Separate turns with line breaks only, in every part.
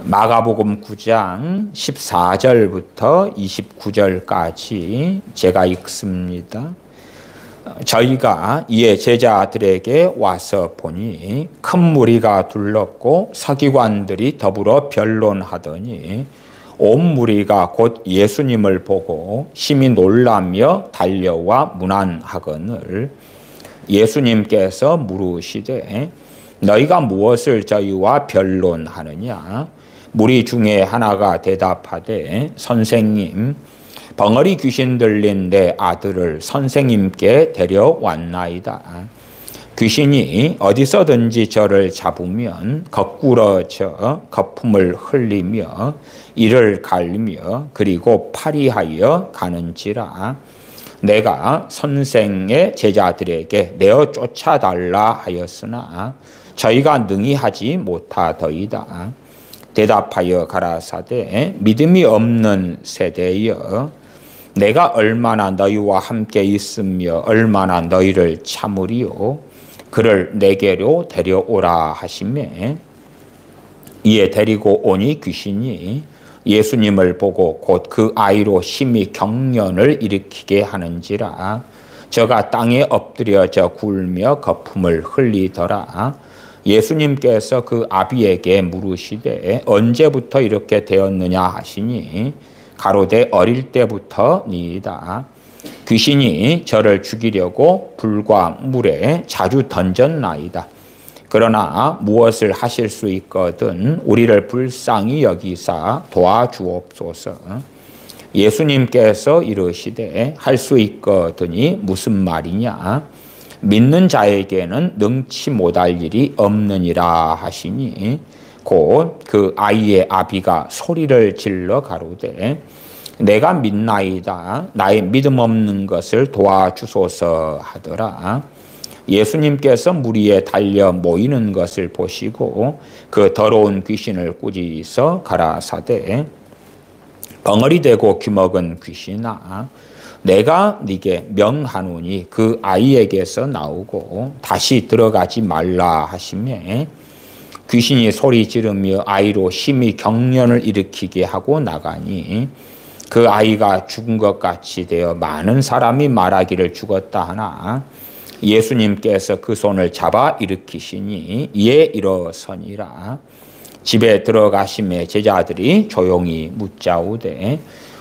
마가복음 9장 14절부터 29절까지 제가 읽습니다. 저희가 이에 제자들에게 와서 보니 큰 무리가 둘렀고 서기관들이 더불어 변론하더니 온 무리가 곧 예수님을 보고 심히 놀라며 달려와 문안하거늘 예수님께서 물으시되 너희가 무엇을 저희와 변론하느냐? 무리 중에 하나가 대답하되 선생님, 벙어리 귀신 들린 내 아들을 선생님께 데려왔나이다. 귀신이 어디서든지 저를 잡으면 거꾸러져 거품을 흘리며 이를 갈며 그리고 파리하여 가는지라. 내가 선생의 제자들에게 내어 쫓아달라 하였으나 저희가 능히 하지 못하더이다. 대답하여 가라사대 믿음이 없는 세대여, 내가 얼마나 너희와 함께 있으며 얼마나 너희를 참으리요. 그를 내게로 데려오라 하시매 이에 데리고 오니 귀신이 예수님을 보고 곧 그 아이로 심히 경련을 일으키게 하는지라. 저가 땅에 엎드려져 굴며 거품을 흘리더라. 예수님께서 그 아비에게 물으시되 언제부터 이렇게 되었느냐 하시니 가로되 어릴 때부터니이다. 귀신이 저를 죽이려고 불과 물에 자주 던졌나이다. 그러나 무엇을 하실 수 있거든 우리를 불쌍히 여기사 도와주옵소서. 예수님께서 이르시되 할 수 있거든이 무슨 말이냐? 믿는 자에게는 능치 못할 일이 없느니라 하시니 곧 그 아이의 아비가 소리를 질러 가로되 내가 믿나이다. 나의 믿음 없는 것을 도와주소서 하더라. 예수님께서 무리에 달려 모이는 것을 보시고 그 더러운 귀신을 꾸짖어 가라사대 벙어리 되고 귀먹은 귀신아, 내가 네게 명하노니 그 아이에게서 나오고 다시 들어가지 말라 하시매 귀신이 소리 지르며 아이로 심히 경련을 일으키게 하고 나가니 그 아이가 죽은 것 같이 되어 많은 사람이 말하기를 죽었다 하나 예수님께서 그 손을 잡아 일으키시니 이에 일어서니라. 집에 들어가심에 제자들이 조용히 묻자오되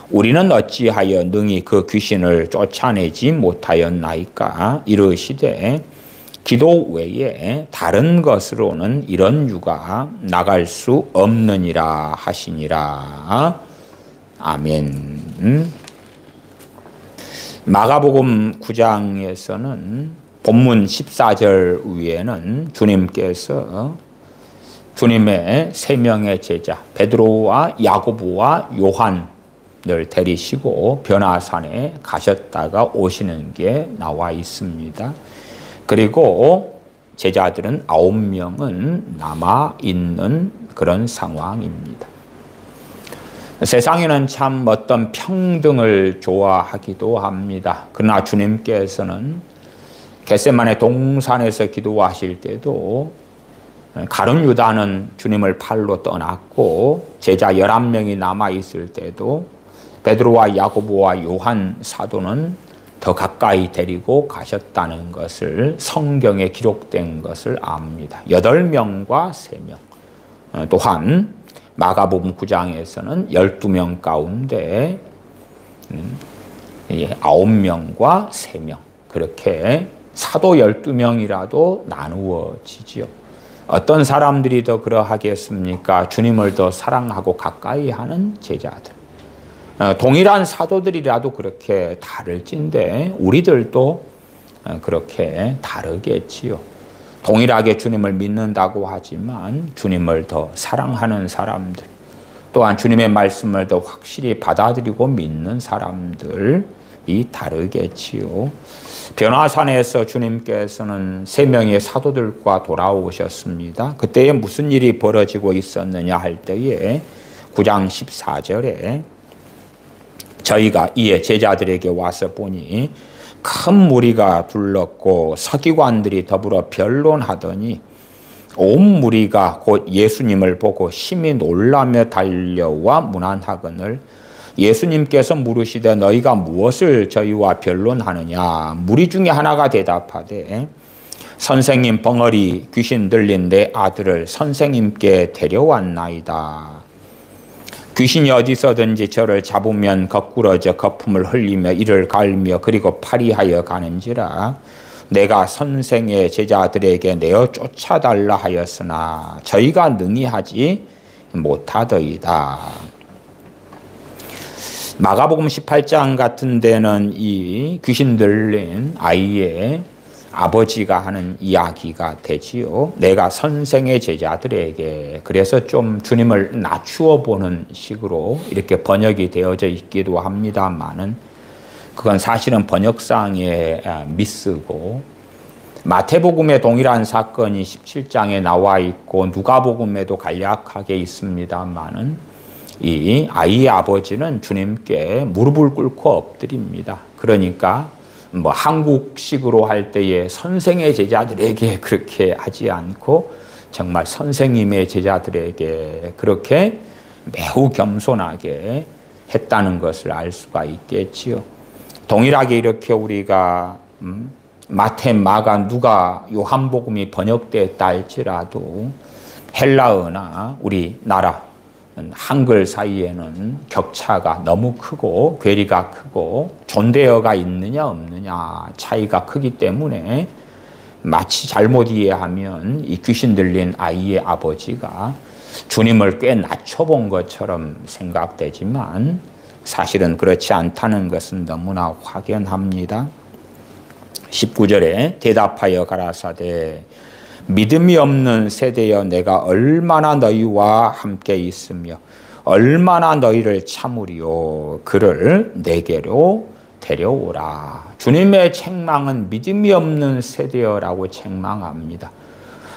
우리는 어찌하여 능히 그 귀신을 쫓아내지 못하였나이까? 이르시되 기도 외에 다른 것으로는 이런 유가 나갈 수 없느니라 하시니라. 아멘. 마가복음 9장에서는 본문 14절 위에는 주님께서 주님의 세 명의 제자 베드로와 야고보와 요한을 데리시고 변화산에 가셨다가 오시는 게 나와 있습니다. 그리고 제자들은 9명은 남아있는 그런 상황입니다. 세상에는 참 어떤 평등을 좋아하기도 합니다. 그러나 주님께서는 겟세마네 동산에서 기도하실 때도 가룟 유다는 주님을 팔로 떠났고 제자 11명이 남아있을 때도 베드로와 야고보와 요한 사도는 더 가까이 데리고 가셨다는 것을 성경에 기록된 것을 압니다. 8명과 3명. 또한 마가복음 9장에서는 12명 가운데 9명과 3명 그렇게 사도 12명이라도 나누어지지요. 어떤 사람들이 더 그러하겠습니까? 주님을 더 사랑하고 가까이 하는 제자들. 동일한 사도들이라도 그렇게 다를진데 우리들도 그렇게 다르겠지요. 동일하게 주님을 믿는다고 하지만 주님을 더 사랑하는 사람들, 또한 주님의 말씀을 더 확실히 받아들이고 믿는 사람들이 다르겠지요. 변화산에서 주님께서는 3명의 사도들과 돌아오셨습니다. 그때에 무슨 일이 벌어지고 있었느냐 할 때에 9장 14절에 저희가 이에 제자들에게 와서 보니 큰 무리가 둘렀고 서기관들이 더불어 변론하더니 온 무리가 곧 예수님을 보고 심히 놀라며 달려와 문안하거늘 예수님께서 물으시되 너희가 무엇을 저희와 변론하느냐. 무리 중에 하나가 대답하되 선생님, 벙어리 귀신 들린 내 아들을 선생님께 데려왔나이다. 귀신이 어디서든지 저를 잡으면 거꾸러져 거품을 흘리며 이를 갈며 그리고 파리하여 가는지라. 내가 선생의 제자들에게 내어 쫓아달라 하였으나 저희가 능히 하지 못하더이다. 마가복음 18장 같은 데는 이 귀신 들린 아이의 아버지가 하는 이야기가 되지요. 내가 선생의 제자들에게, 그래서 좀 주님을 낮추어 보는 식으로 이렇게 번역이 되어져 있기도 합니다만은 그건 사실은 번역상의 미스고, 마태복음에 동일한 사건이 17장에 나와 있고 누가복음에도 간략하게 있습니다만은 이 아이의 아버지는 주님께 무릎을 꿇고 엎드립니다. 그러니까 뭐 한국식으로 할 때에 선생의 제자들에게 그렇게 하지 않고 정말 선생님의 제자들에게 그렇게 매우 겸손하게 했다는 것을 알 수가 있겠지요. 동일하게 이렇게 우리가 마태, 마가, 누가, 요한복음이 번역됐다 할지라도 헬라어나 우리나라 한글 사이에는 격차가 너무 크고 괴리가 크고 존대어가 있느냐 없느냐 차이가 크기 때문에 마치 잘못 이해하면 이 귀신 들린 아이의 아버지가 주님을 꽤 낮춰본 것처럼 생각되지만 사실은 그렇지 않다는 것은 너무나 확연합니다. 19절에 대답하여 가라사대 믿음이 없는 세대여 내가 얼마나 너희와 함께 있으며 얼마나 너희를 참으리요. 그를 내게로 데려오라. 주님의 책망은 믿음이 없는 세대여라고 책망합니다.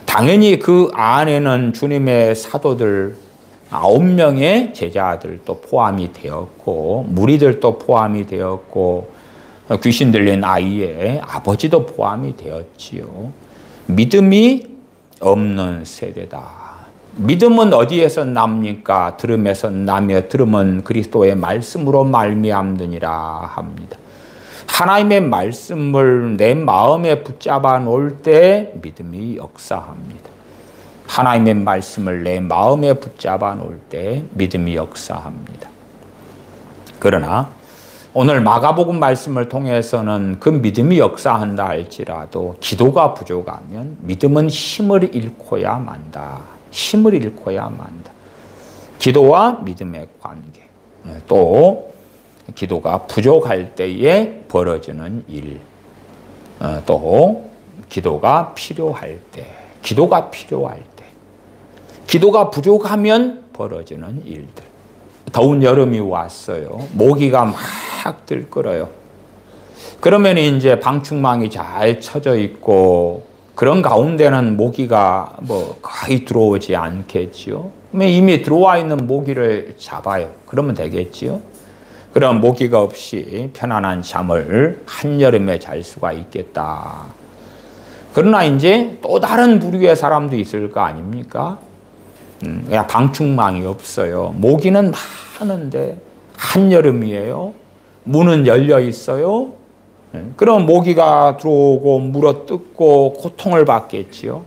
당연히 그 안에는 주님의 사도들 9명의 제자들도 포함이 되었고 무리들도 포함이 되었고 귀신 들린 아이의 아버지도 포함이 되었지요. 믿음이 없는 세대다. 믿음은 어디에서 납니까? 들음에서 나며 들음은 그리스도의 말씀으로 말미암느니라 합니다. 하나님의 말씀을 내 마음에 붙잡아 놓을 때 믿음이 역사합니다. 하나님의 말씀을 내 마음에 붙잡아 놓을 때 믿음이 역사합니다. 그러나 오늘 마가복음 말씀을 통해서는 그 믿음이 역사한다 할지라도 기도가 부족하면 믿음은 힘을 잃고야 만다. 힘을 잃고야 만다. 기도와 믿음의 관계. 또 기도가 부족할 때에 벌어지는 일. 또 기도가 필요할 때. 기도가 필요할 때. 기도가 부족하면 벌어지는 일들. 더운 여름이 왔어요. 모기가 막 들끓어요. 그러면 이제 방충망이 잘 쳐져 있고 그런 가운데는 모기가 뭐 거의 들어오지 않겠지요. 그러면 이미 들어와 있는 모기를 잡아요. 그러면 되겠지요. 그럼 모기가 없이 편안한 잠을 한여름에 잘 수가 있겠다. 그러나 이제 또 다른 부류의 사람도 있을 거 아닙니까? 그냥 방충망이 없어요. 모기는 많은데 한여름이에요. 문은 열려 있어요. 그럼 모기가 들어오고 물어뜯고 고통을 받겠지요.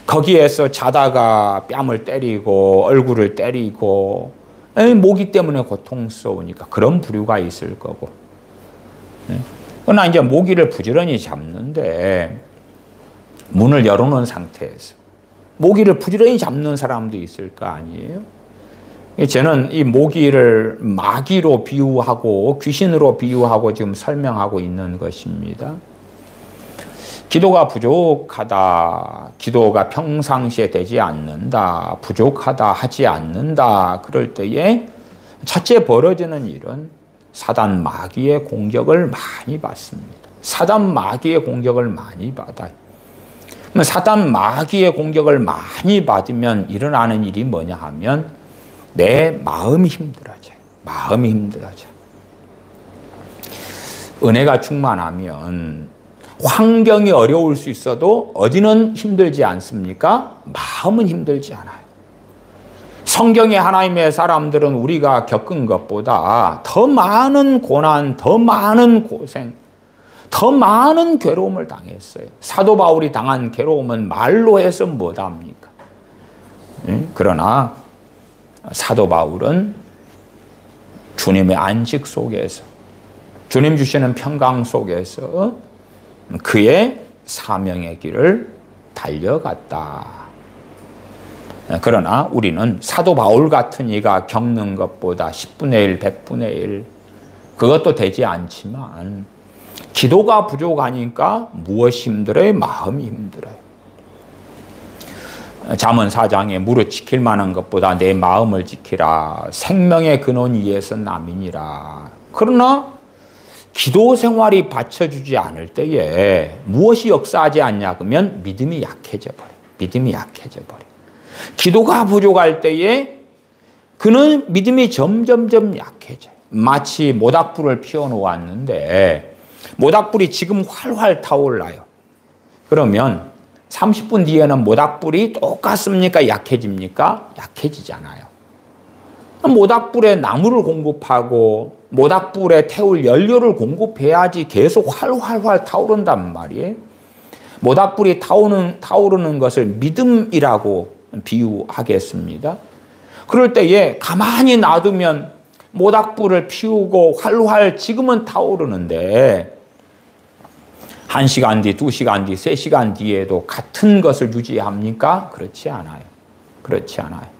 거기에서 자다가 뺨을 때리고 얼굴을 때리고 모기 때문에 고통스러우니까 그런 부류가 있을 거고. 그러나 이제 모기를 부지런히 잡는데 문을 열어놓은 상태에서 모기를 부지런히 잡는 사람도 있을 거 아니에요? 저는 이 모기를 마귀로 비유하고 귀신으로 비유하고 지금 설명하고 있는 것입니다. 기도가 부족하다, 기도가 평상시에 되지 않는다, 부족하다, 하지 않는다, 그럴 때에 첫째 벌어지는 일은 사단 마귀의 공격을 많이 받습니다. 사단 마귀의 공격을 많이 받아요. 사단 마귀의 공격을 많이 받으면 일어나는 일이 뭐냐 하면 내 마음이 힘들어져요. 마음이 힘들어져. 은혜가 충만하면 환경이 어려울 수 있어도 어디는 힘들지 않습니까? 마음은 힘들지 않아요. 성경의 하나님의 사람들은 우리가 겪은 것보다 더 많은 고난, 더 많은 고생, 더 많은 괴로움을 당했어요. 사도 바울이 당한 괴로움은 말로 해서 못합니까? 그러나 사도 바울은 주님의 안식 속에서, 주님 주시는 평강 속에서 그의 사명의 길을 달려갔다. 그러나 우리는 사도 바울 같은 이가 겪는 것보다 10분의 1, 100분의 1 그것도 되지 않지만 기도가 부족하니까 무엇이 힘들어요? 마음이 힘들어요. 잠언 4장에 무릇 지킬 만한 것보다 내 마음을 지키라. 생명의 근원 위에서 남이니라. 그러나 기도 생활이 받쳐주지 않을 때에 무엇이 역사하지 않냐 그러면 믿음이 약해져 버려요. 믿음이 약해져 버려요. 기도가 부족할 때에 그는 믿음이 점점점 약해져요. 마치 모닥불을 피워놓았는데 모닥불이 지금 활활 타올라요. 그러면 30분 뒤에는 모닥불이 똑같습니까? 약해집니까? 약해지잖아요. 모닥불에 나무를 공급하고 모닥불에 태울 연료를 공급해야지 계속 활활활 타오른단 말이에요. 모닥불이 타오르는 것을 믿음이라고 비유하겠습니다. 그럴 때에 가만히 놔두면 모닥불을 피우고 활활 지금은 타오르는데 1시간 뒤, 2시간 뒤, 3시간 뒤에도 같은 것을 유지합니까? 그렇지 않아요. 그렇지 않아요.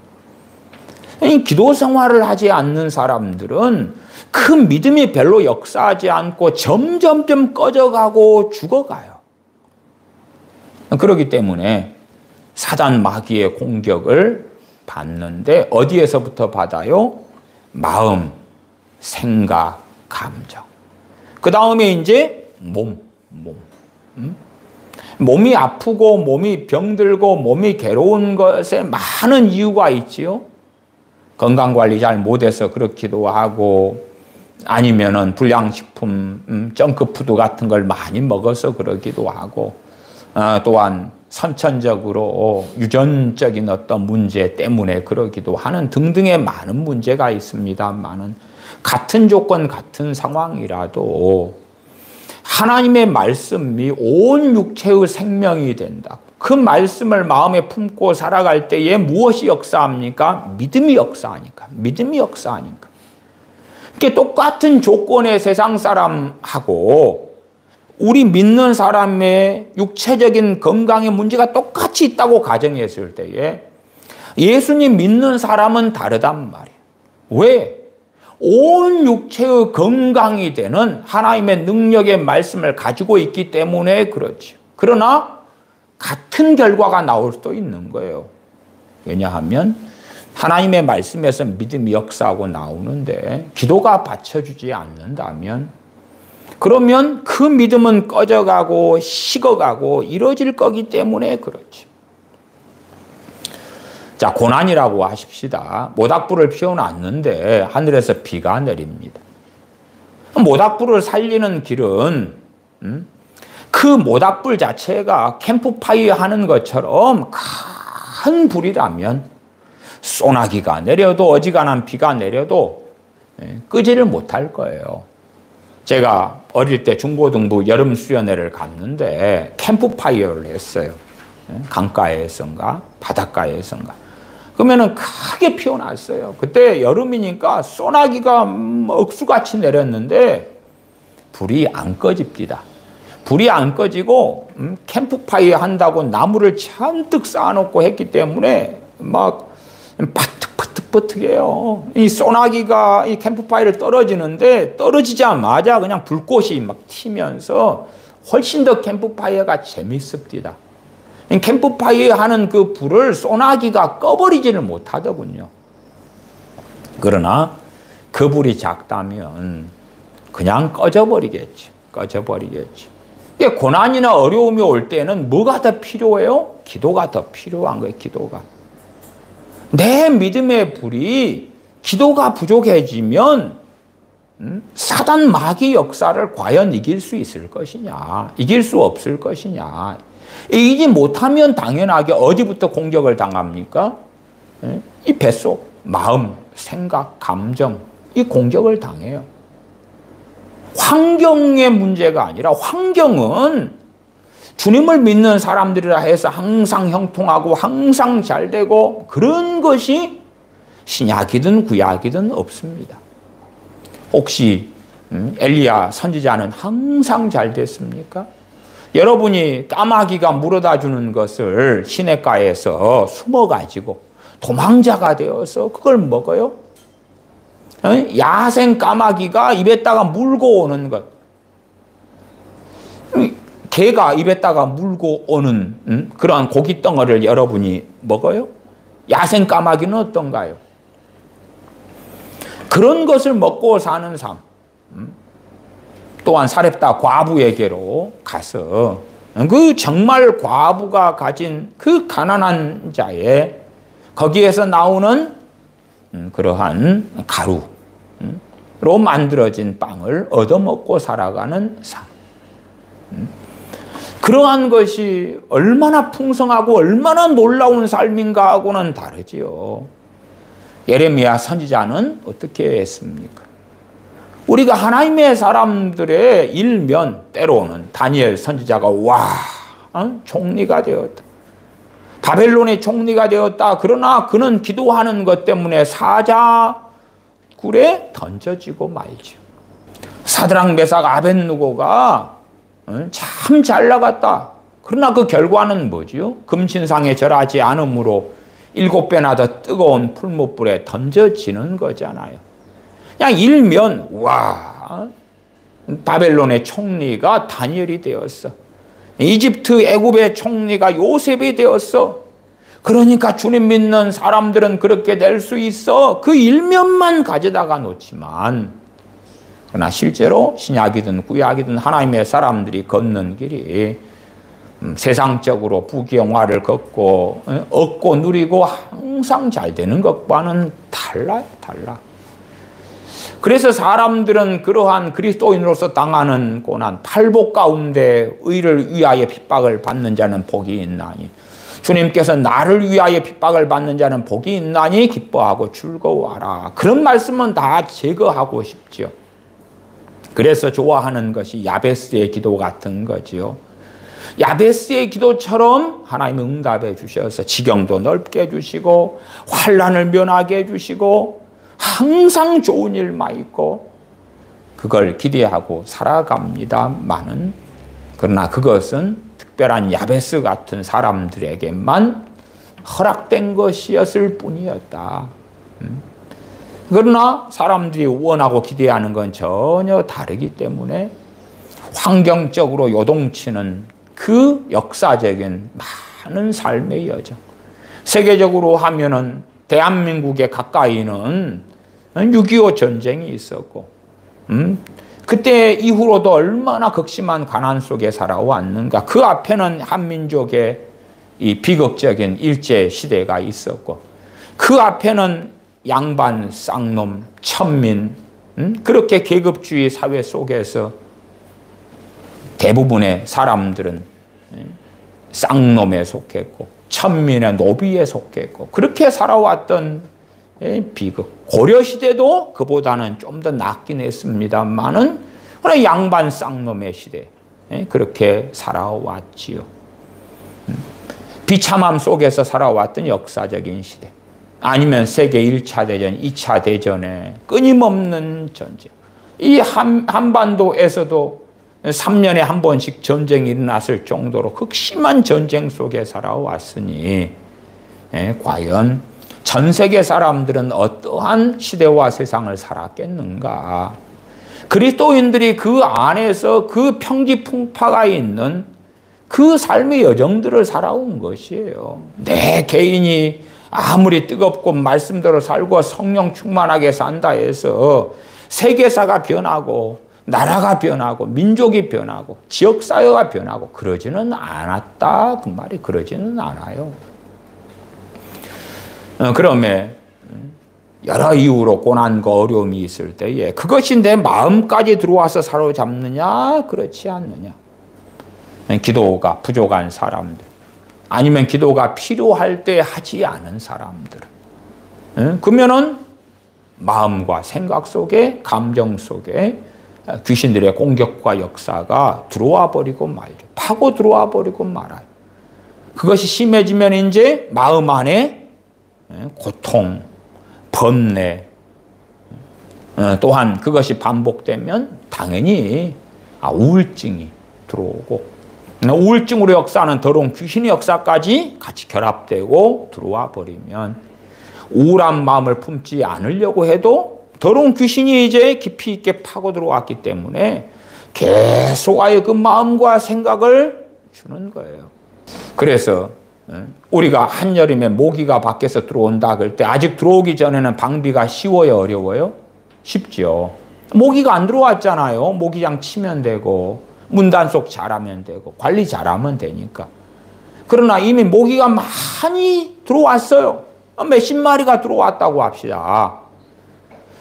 기도 생활을 하지 않는 사람들은 그 믿음이 별로 역사하지 않고 점점점 꺼져가고 죽어가요. 그렇기 때문에 사단 마귀의 공격을 받는데 어디에서부터 받아요? 마음, 생각, 감정. 그 다음에 이제 몸이 아프고 몸이 병들고 몸이 괴로운 것에 많은 이유가 있지요. 건강관리 잘 못해서 그렇기도 하고 아니면은 불량식품, 정크푸드 같은 걸 많이 먹어서 그러기도 하고 또한 선천적으로 유전적인 어떤 문제 때문에 그러기도 하는 등등의 많은 문제가 있습니다만은 같은 조건, 같은 상황이라도 하나님의 말씀이 온 육체의 생명이 된다. 그 말씀을 마음에 품고 살아갈 때에 무엇이 역사합니까? 믿음이 역사하니까. 믿음이 역사하니까. 이렇게 똑같은 조건의 세상 사람하고 우리 믿는 사람의 육체적인 건강의 문제가 똑같이 있다고 가정했을 때에 예수님 믿는 사람은 다르단 말이에요. 왜? 온 육체의 건강이 되는 하나님의 능력의 말씀을 가지고 있기 때문에 그렇죠. 그러나 같은 결과가 나올 수도 있는 거예요. 왜냐하면 하나님의 말씀에서 믿음이 역사하고 나오는데 기도가 받쳐주지 않는다면 그러면 그 믿음은 꺼져가고 식어가고 이루어질 거기 때문에 그렇지. 자, 고난이라고 하십시다. 모닥불을 피워놨는데 하늘에서 비가 내립니다. 모닥불을 살리는 길은 그 모닥불 자체가 캠프파이어 하는 것처럼 큰 불이라면 소나기가 내려도 어지간한 비가 내려도 끄지를 못할 거예요. 제가 어릴 때 중고등부 여름 수련회를 갔는데 캠프파이어를 했어요. 강가에선가 바닷가에선가. 그러면은 크게 피워놨어요. 그때 여름이니까 소나기가 억수같이 내렸는데 불이 안 꺼집니다. 불이 안 꺼지고 캠프파이어 한다고 나무를 잔뜩 쌓아놓고 했기 때문에 막 바득바득해요. 이 소나기가 이 캠프파이어를 떨어지는데 떨어지자마자 그냥 불꽃이 막 튀면서 훨씬 더 캠프파이어가 재밌습니다. 캠프파이어 하는 그 불을 소나기가 꺼버리지를 못하더군요. 그러나 그 불이 작다면 그냥 꺼져버리겠지. 꺼져버리겠지. 고난이나 어려움이 올 때는 뭐가 더 필요해요? 기도가 더 필요한 거예요. 기도가. 내 믿음의 불이 기도가 부족해지면 사단 마귀 역사를 과연 이길 수 있을 것이냐, 이길 수 없을 것이냐. 이기지 못하면 당연하게 어디부터 공격을 당합니까? 이 뱃속, 마음, 생각, 감정, 이 공격을 당해요. 환경의 문제가 아니라 환경은 주님을 믿는 사람들이라 해서 항상 형통하고 항상 잘 되고 그런 것이 신약이든 구약이든 없습니다. 혹시 엘리야 선지자는 항상 잘 됐습니까? 여러분이 까마귀가 물어다 주는 것을 시냇가에서 숨어가지고 도망자가 되어서 그걸 먹어요? 야생 까마귀가 입에다가 물고 오는 것. 개가 입에다가 물고 오는 그러한 고기 덩어리를 여러분이 먹어요? 야생 까마귀는 어떤가요? 그런 것을 먹고 사는 삶. 또한 사렙다 과부에게로 가서 그 정말 과부가 가진 그 가난한 자의 거기에서 나오는 그러한 가루로 만들어진 빵을 얻어먹고 살아가는 삶. 그러한 것이 얼마나 풍성하고 얼마나 놀라운 삶인가 하고는 다르지요. 예레미야 선지자는 어떻게 했습니까? 우리가 하나님의 사람들의 일면 때로는 다니엘 선지자가 총리가 되었다. 바벨론의 총리가 되었다. 그러나 그는 기도하는 것 때문에 사자굴에 던져지고 말죠. 사드락 메삭 아벳느고가 참 잘 나갔다. 그러나 그 결과는 뭐지요? 금신상에 절하지 않으므로 7배나 더 뜨거운 풀무불에 던져지는 거잖아요. 그냥 일면 바벨론의 총리가 다니엘이 되었어. 이집트 애굽의 총리가 요셉이 되었어. 그러니까 주님 믿는 사람들은 그렇게 될 수 있어. 그 일면만 가져다가 놓지만 그러나 실제로 신약이든 구약이든 하나님의 사람들이 걷는 길이 세상적으로 부귀영화를 걷고 얻고 누리고 항상 잘 되는 것과는 달라요. 달라. 그래서 사람들은 그러한 그리스도인으로서 당하는 고난, 팔복 가운데 의를 위하여 핍박을 받는 자는 복이 있나니 주님께서 나를 위하여 핍박을 받는 자는 복이 있나니 기뻐하고 즐거워하라. 그런 말씀은 다 제거하고 싶죠. 그래서 좋아하는 것이 야베스의 기도 같은 거지요. 야베스의 기도처럼 하나님은 응답해 주셔서 지경도 넓게 해주시고 환난을 면하게 해주시고 항상 좋은 일만 있고 그걸 기대하고 살아갑니다마는 그러나 그것은 특별한 야베스 같은 사람들에게만 허락된 것이었을 뿐이었다. 그러나 사람들이 원하고 기대하는 건 전혀 다르기 때문에 환경적으로 요동치는 그 역사적인 많은 삶의 여정. 세계적으로 하면은 대한민국에 가까이는 6.25 전쟁이 있었고, 그때 이후로도 얼마나 극심한 가난 속에 살아왔는가. 그 앞에는 한민족의 이 비극적인 일제 시대가 있었고, 그 앞에는 양반, 쌍놈, 천민, 그렇게 계급주의 사회 속에서 대부분의 사람들은 쌍놈에 속했고 천민의 노비에 속했고 그렇게 살아왔던 비극. 고려시대도 그보다는 좀 더 낫긴 했습니다만은 양반 쌍놈의 시대 그렇게 살아왔지요. 비참함 속에서 살아왔던 역사적인 시대. 아니면 세계 1차 대전, 2차 대전에 끊임없는 전쟁. 이 한반도에서도 3년에 한 번씩 전쟁이 일어났을 정도로 극심한 전쟁 속에 살아왔으니 과연 전 세계 사람들은 어떠한 시대와 세상을 살았겠는가. 그리스도인들이 그 안에서 그 평지풍파가 있는 그 삶의 여정들을 살아온 것이에요. 내 개인이 아무리 뜨겁고 말씀대로 살고 성령 충만하게 산다 해서 세계사가 변하고 나라가 변하고 민족이 변하고 지역사회가 변하고 그러지는 않았다. 그 말이 그러지는 않아요. 그러면 여러 이유로 고난과 어려움이 있을 때에 그것이 내 마음까지 들어와서 사로잡느냐 그렇지 않느냐. 기도가 부족한 사람들 아니면 기도가 필요할 때 하지 않은 사람들 그러면은 마음과 생각 속에 감정 속에 귀신들의 공격과 역사가 들어와 버리고 말죠. 파고 들어와 버리고 말아요. 그것이 심해지면 이제 마음 안에 고통, 번뇌, 또한 그것이 반복되면 당연히 우울증이 들어오고 우울증으로 역사하는 더러운 귀신의 역사까지 같이 결합되고 들어와 버리면 우울한 마음을 품지 않으려고 해도 더러운 귀신이 이제 깊이 있게 파고 들어왔기 때문에 계속하여 그 마음과 생각을 주는 거예요. 그래서 우리가 한여름에 모기가 밖에서 들어온다 그럴 때 아직 들어오기 전에는 방비가 쉬워요, 어려워요? 쉽죠. 모기가 안 들어왔잖아요. 모기장 치면 되고 문단속 잘하면 되고 관리 잘하면 되니까. 그러나 이미 모기가 많이 들어왔어요. 몇십 마리가 들어왔다고 합시다.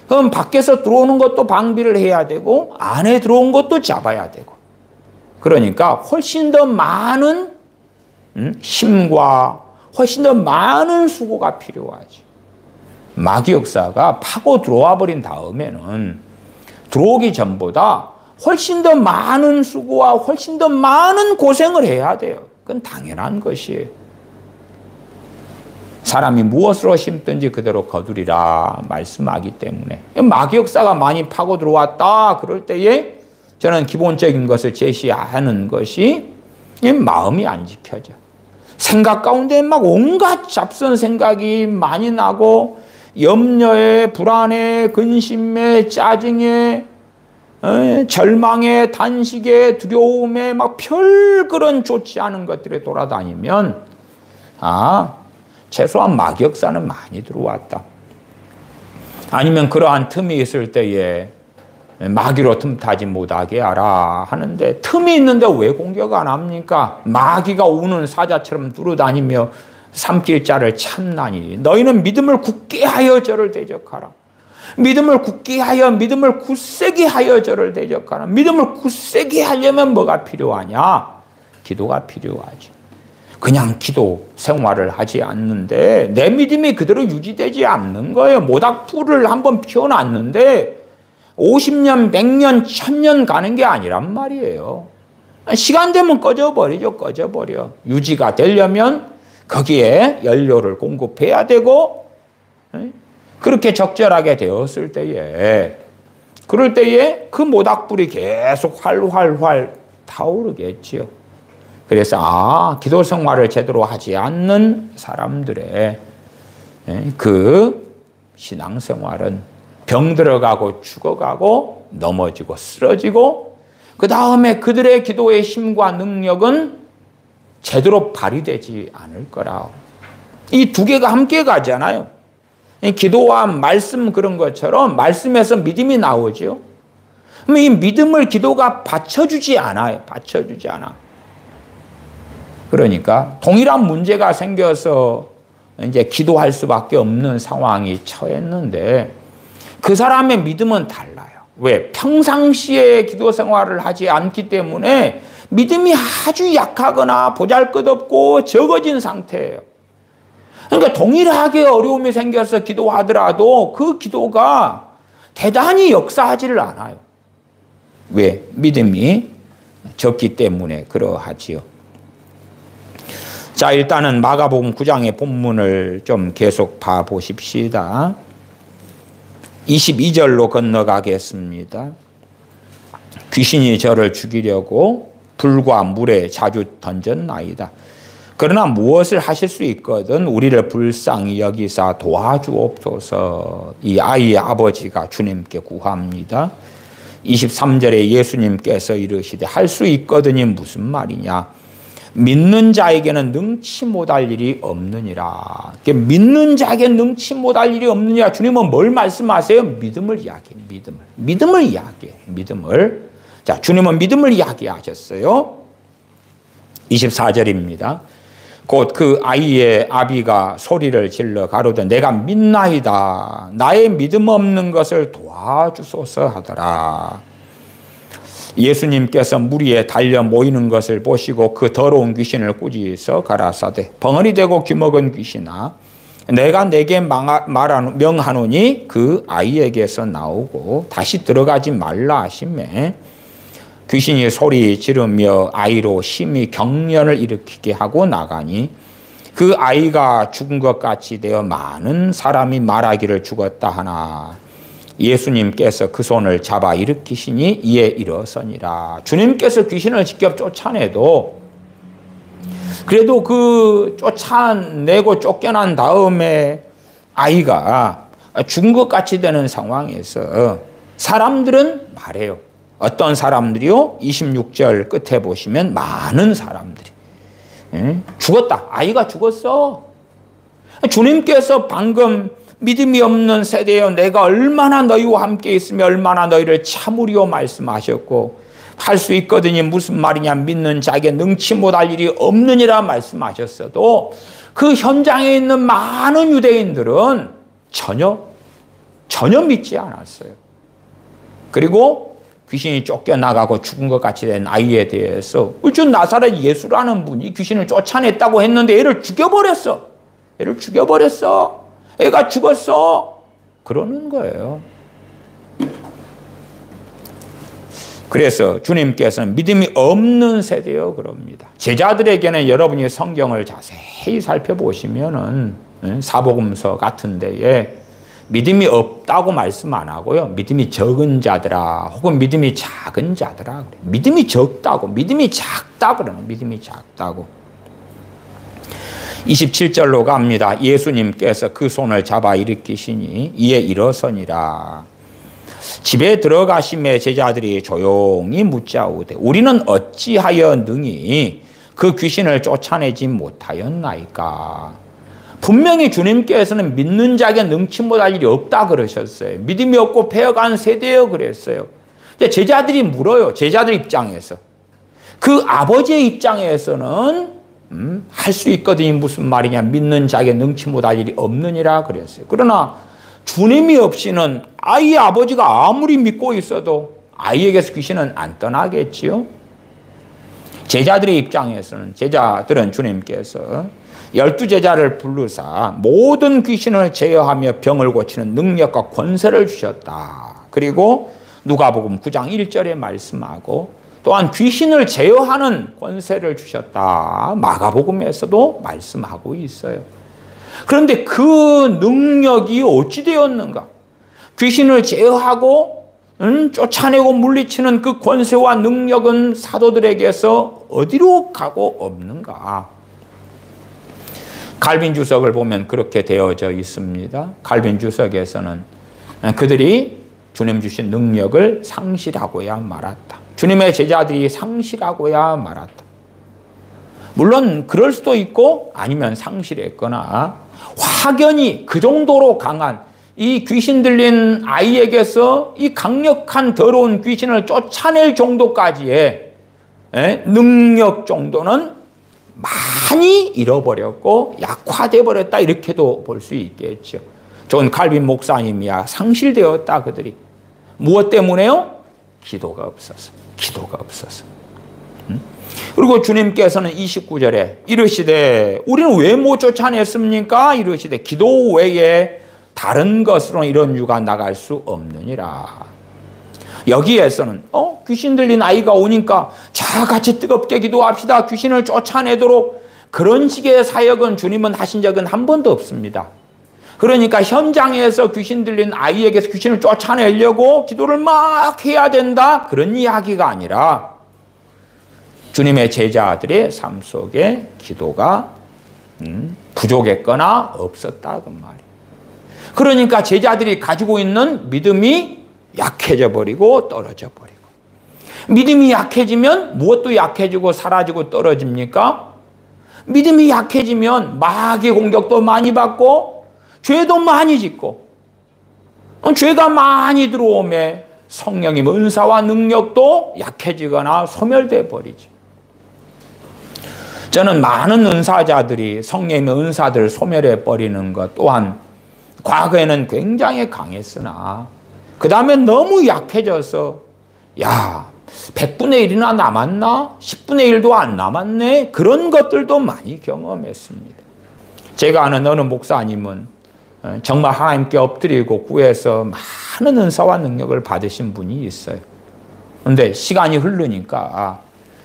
그럼 밖에서 들어오는 것도 방비를 해야 되고 안에 들어온 것도 잡아야 되고. 그러니까 훨씬 더 많은 힘과 훨씬 더 많은 수고가 필요하지. 마귀 역사가 파고 들어와 버린 다음에는 들어오기 전보다 훨씬 더 많은 수고와 훨씬 더 많은 고생을 해야 돼요. 그건 당연한 것이에요. 사람이 무엇으로 심든지 그대로 거두리라 말씀하기 때문에 마귀 역사가 많이 파고 들어왔다 그럴 때에 저는 기본적인 것을 제시하는 것이 마음이 안 지켜져. 생각 가운데 막 온갖 잡선 생각이 많이 나고 염려에 불안에 근심에 짜증에 절망에 단식에 두려움에 막 별그런 좋지 않은 것들에 돌아다니면 최소한 마귀 역사는 많이 들어왔다. 아니면 그러한 틈이 있을 때에 마귀로 틈타지 못하게 하라 하는데 틈이 있는데 왜 공격 안 합니까? 마귀가 우는 사자처럼 두루다니며 삼킬 자를 찾나니 너희는 믿음을 굳게 하여 저를 대적하라. 믿음을 굳게 하여 믿음을 굳세게 하여 저를 대적하라. 믿음을 굳세게 하려면 뭐가 필요하냐? 기도가 필요하지. 그냥 기도 생활을 하지 않는데 내 믿음이 그대로 유지되지 않는 거예요. 모닥불을 한번 피워놨는데 50년, 100년, 1000년 가는 게 아니란 말이에요. 시간 되면 꺼져버리죠. 꺼져버려. 유지가 되려면 거기에 연료를 공급해야 되고 그렇게 적절하게 되었을 때에 그럴 때에 그 모닥불이 계속 활활활 타오르겠지요. 그래서 기도 생활을 제대로 하지 않는 사람들의 그 신앙생활은 병들어가고 죽어가고 넘어지고 쓰러지고 그 다음에 그들의 기도의 힘과 능력은 제대로 발휘되지 않을 거라. 이 두 개가 함께 가잖아요. 기도와 말씀 그런 것처럼 말씀에서 믿음이 나오죠. 그럼 이 믿음을 기도가 받쳐주지 않아요. 받쳐주지 않아. 그러니까 동일한 문제가 생겨서 이제 기도할 수밖에 없는 상황이 처했는데 그 사람의 믿음은 달라요. 왜? 평상시에 기도 생활을 하지 않기 때문에 믿음이 아주 약하거나 보잘것없고 적어진 상태예요. 그러니까 동일하게 어려움이 생겨서 기도하더라도 그 기도가 대단히 역사하지를 않아요. 왜? 믿음이 적기 때문에 그러하지요. 자, 일단은 마가복음 9장의 본문을 좀 계속 봐보십시다. 22절로 건너가겠습니다. 귀신이 저를 죽이려고 불과 물에 자주 던졌나이다. 그러나 무엇을 하실 수 있거든 우리를 불쌍히 여기사 도와주옵소서. 이 아이의 아버지가 주님께 구합니다. 23절에 예수님께서 이르시되 할 수 있거든이 무슨 말이냐. 믿는 자에게는 능치 못할 일이 없느니라. 믿는 자에게 능치 못할 일이 없느니라. 주님은 뭘 말씀하세요? 믿음을 이야기해요. 믿음을 이야기해요. 믿음을. 자, 주님은 믿음을 이야기하셨어요. 24절입니다. 곧 그 아이의 아비가 소리를 질러 가로되 내가 믿나이다. 나의 믿음 없는 것을 도와주소서 하더라. 예수님께서 무리에 달려 모이는 것을 보시고 그 더러운 귀신을 꾸짖어 가라사대 벙어리 되고 귀먹은 귀신아 내가 내게 명하노니 그 아이에게서 나오고 다시 들어가지 말라 하시매 귀신이 소리 지르며 아이로 심히 경련을 일으키게 하고 나가니 그 아이가 죽은 것 같이 되어 많은 사람이 말하기를 죽었다 하나 예수님께서 그 손을 잡아 일으키시니 이에 일어서니라. 주님께서 귀신을 직접 쫓아내도 그래도 그 쫓아내고 쫓겨난 다음에 아이가 죽은 것 같이 되는 상황에서 사람들은 말해요. 어떤 사람들이요? 26절 끝에 보시면 많은 사람들이 죽었다. 아이가 죽었어. 주님께서 방금 믿음이 없는 세대여 내가 얼마나 너희와 함께 있으며 얼마나 너희를 참으리오 말씀하셨고 할 수 있거든요. 무슨 말이냐 믿는 자에게 능치 못할 일이 없느니라 말씀하셨어도 그 현장에 있는 많은 유대인들은 전혀 믿지 않았어요. 그리고 귀신이 쫓겨나가고 죽은 것 같이 된 아이에 대해서 저 나사렛 예수라는 분이 귀신을 쫓아냈다고 했는데 애를 죽여버렸어. 애가 죽었어. 그러는 거예요. 그래서 주님께서는 믿음이 없는 세대요 그럽니다. 제자들에게는 여러분이 성경을 자세히 살펴보시면은 사복음서 같은 데에 믿음이 없다고 말씀 안 하고요. 믿음이 적은 자들아 혹은 믿음이 작은 자들아 그래. 믿음이 적다고 믿음이 작다 그러는 믿음이 작다고. 27절로 갑니다. 예수님께서 그 손을 잡아 일으키시니 이에 일어서니라. 집에 들어가심에 제자들이 조용히 묻자오되 우리는 어찌하여 능히 그 귀신을 쫓아내지 못하였나이까. 분명히 주님께서는 믿는 자에게 능치 못할 일이 없다 그러셨어요. 믿음이 없고 패어간 세대여 그랬어요. 제자들이 물어요. 제자들 입장에서. 그 아버지의 입장에서는 할 수 있거든요. 무슨 말이냐. 믿는 자에게 능치 못할 일이 없느니라 그랬어요. 그러나 주님이 없이는 아이의 아버지가 아무리 믿고 있어도 아이에게서 귀신은 안 떠나겠지요. 제자들의 입장에서는 제자들은 주님께서 12제자를 부르사 모든 귀신을 제어하며 병을 고치는 능력과 권세를 주셨다. 그리고 누가복음 9장 1절에 말씀하고 또한 귀신을 제어하는 권세를 주셨다. 마가복음에서도 말씀하고 있어요. 그런데 그 능력이 어찌 되었는가? 귀신을 제어하고 쫓아내고 물리치는 그 권세와 능력은 사도들에게서 어디로 가고 없는가? 갈빈 주석을 보면 그렇게 되어져 있습니다. 갈빈 주석에서는 그들이 주님 주신 능력을 상실하고야 말았다. 주님의 제자들이 상실하고야 말았다. 물론 그럴 수도 있고 아니면 상실했거나 확연히 그 정도로 강한 이 귀신 들린 아이에게서 이 강력한 더러운 귀신을 쫓아낼 정도까지의 능력 정도는 많이 잃어버렸고 약화돼 버렸다 이렇게도 볼 수 있겠죠. 존 칼빈 목사님이야 상실되었다 그들이. 무엇 때문에요? 기도가 없어서. 그리고 주님께서는 29절에 이르시되 우리는 왜 못 쫓아냈습니까? 이르시되 기도 외에 다른 것으로 이런 유가 나갈 수 없느니라. 여기에서는 귀신 들린 아이가 오니까 자 같이 뜨겁게 기도합시다. 귀신을 쫓아내도록 그런 식의 사역은 주님은 하신 적은 한 번도 없습니다. 그러니까 현장에서 귀신 들린 아이에게서 귀신을 쫓아내려고 기도를 막 해야 된다. 그런 이야기가 아니라 주님의 제자들의 삶 속에 기도가 부족했거나 없었다 그 말이에요. 그러니까 제자들이 가지고 있는 믿음이 약해져 버리고 떨어져 버리고 믿음이 약해지면 무엇도 약해지고 사라지고 떨어집니까? 믿음이 약해지면 마귀의 공격도 많이 받고 죄도 많이 짓고 죄가 많이 들어오면 성령의 은사와 능력도 약해지거나 소멸돼 버리죠. 저는 많은 은사자들이 성령의 은사들을 소멸해 버리는 것 또한 과거에는 굉장히 강했으나 그 다음에 너무 약해져서 100분의 1이나 남았나? 10분의 1도 안 남았네? 그런 것들도 많이 경험했습니다. 제가 아는 어느 목사님은 정말 하나님께 엎드리고 구해서 많은 은사와 능력을 받으신 분이 있어요. 그런데 시간이 흐르니까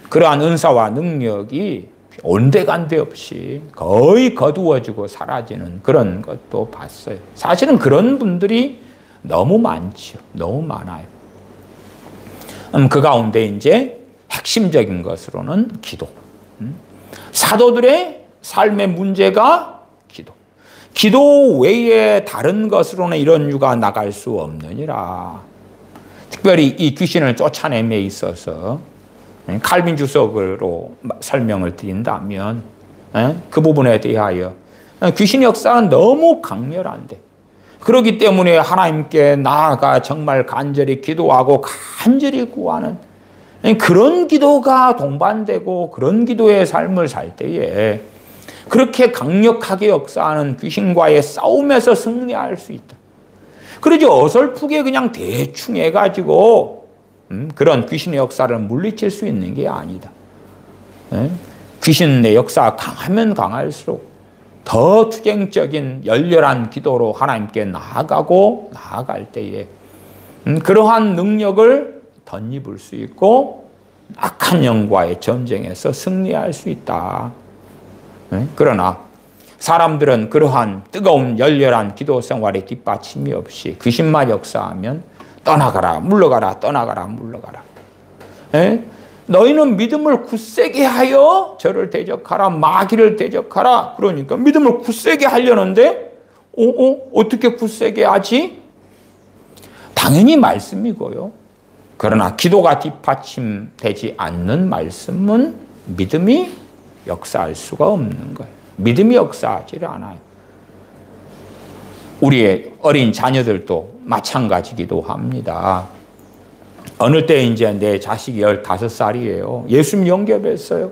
그러한 은사와 능력이 온데간데 없이 거의 거두어지고 사라지는 그런 것도 봤어요. 사실은 그런 분들이 너무 많죠. 너무 많아요. 그 가운데 이제 핵심적인 것으로는 기도. 사도들의 삶의 문제가 기도. 기도 외에 다른 것으로는 이런 유가 나갈 수 없느니라. 특별히 이 귀신을 쫓아냄에 있어서 칼빈 주석으로 설명을 드린다면 그 부분에 대하여 귀신 역사는 너무 강렬한데 그렇기 때문에 하나님께 나아가 정말 간절히 기도하고 간절히 구하는 그런 기도가 동반되고 그런 기도의 삶을 살 때에 그렇게 강력하게 역사하는 귀신과의 싸움에서 승리할 수 있다. 그러지 어설프게 그냥 대충 해가지고 그런 귀신의 역사를 물리칠 수 있는 게 아니다. 귀신의 역사가 강하면 강할수록 더 투쟁적인 열렬한 기도로 하나님께 나아갈 때에 그러한 능력을 덧입을 수 있고 악한 영과의 전쟁에서 승리할 수 있다. 그러나 사람들은 그러한 뜨거운 열렬한 기도 생활에 뒷받침이 없이 귀신만 역사하면 떠나가라 물러가라 떠나가라 물러가라. 너희는 믿음을 굳세게 하여 저를 대적하라 마귀를 대적하라. 그러니까 믿음을 굳세게 하려는데 어떻게 굳세게 하지? 당연히 말씀이고요. 그러나 기도가 뒷받침되지 않는 말씀은 믿음이 역사할 수가 없는 거예요. 믿음이 역사하지를 않아요. 우리의 어린 자녀들도 마찬가지기도 합니다. 어느 때 이제 내 자식이 15살이에요. 예수님 영접했어요.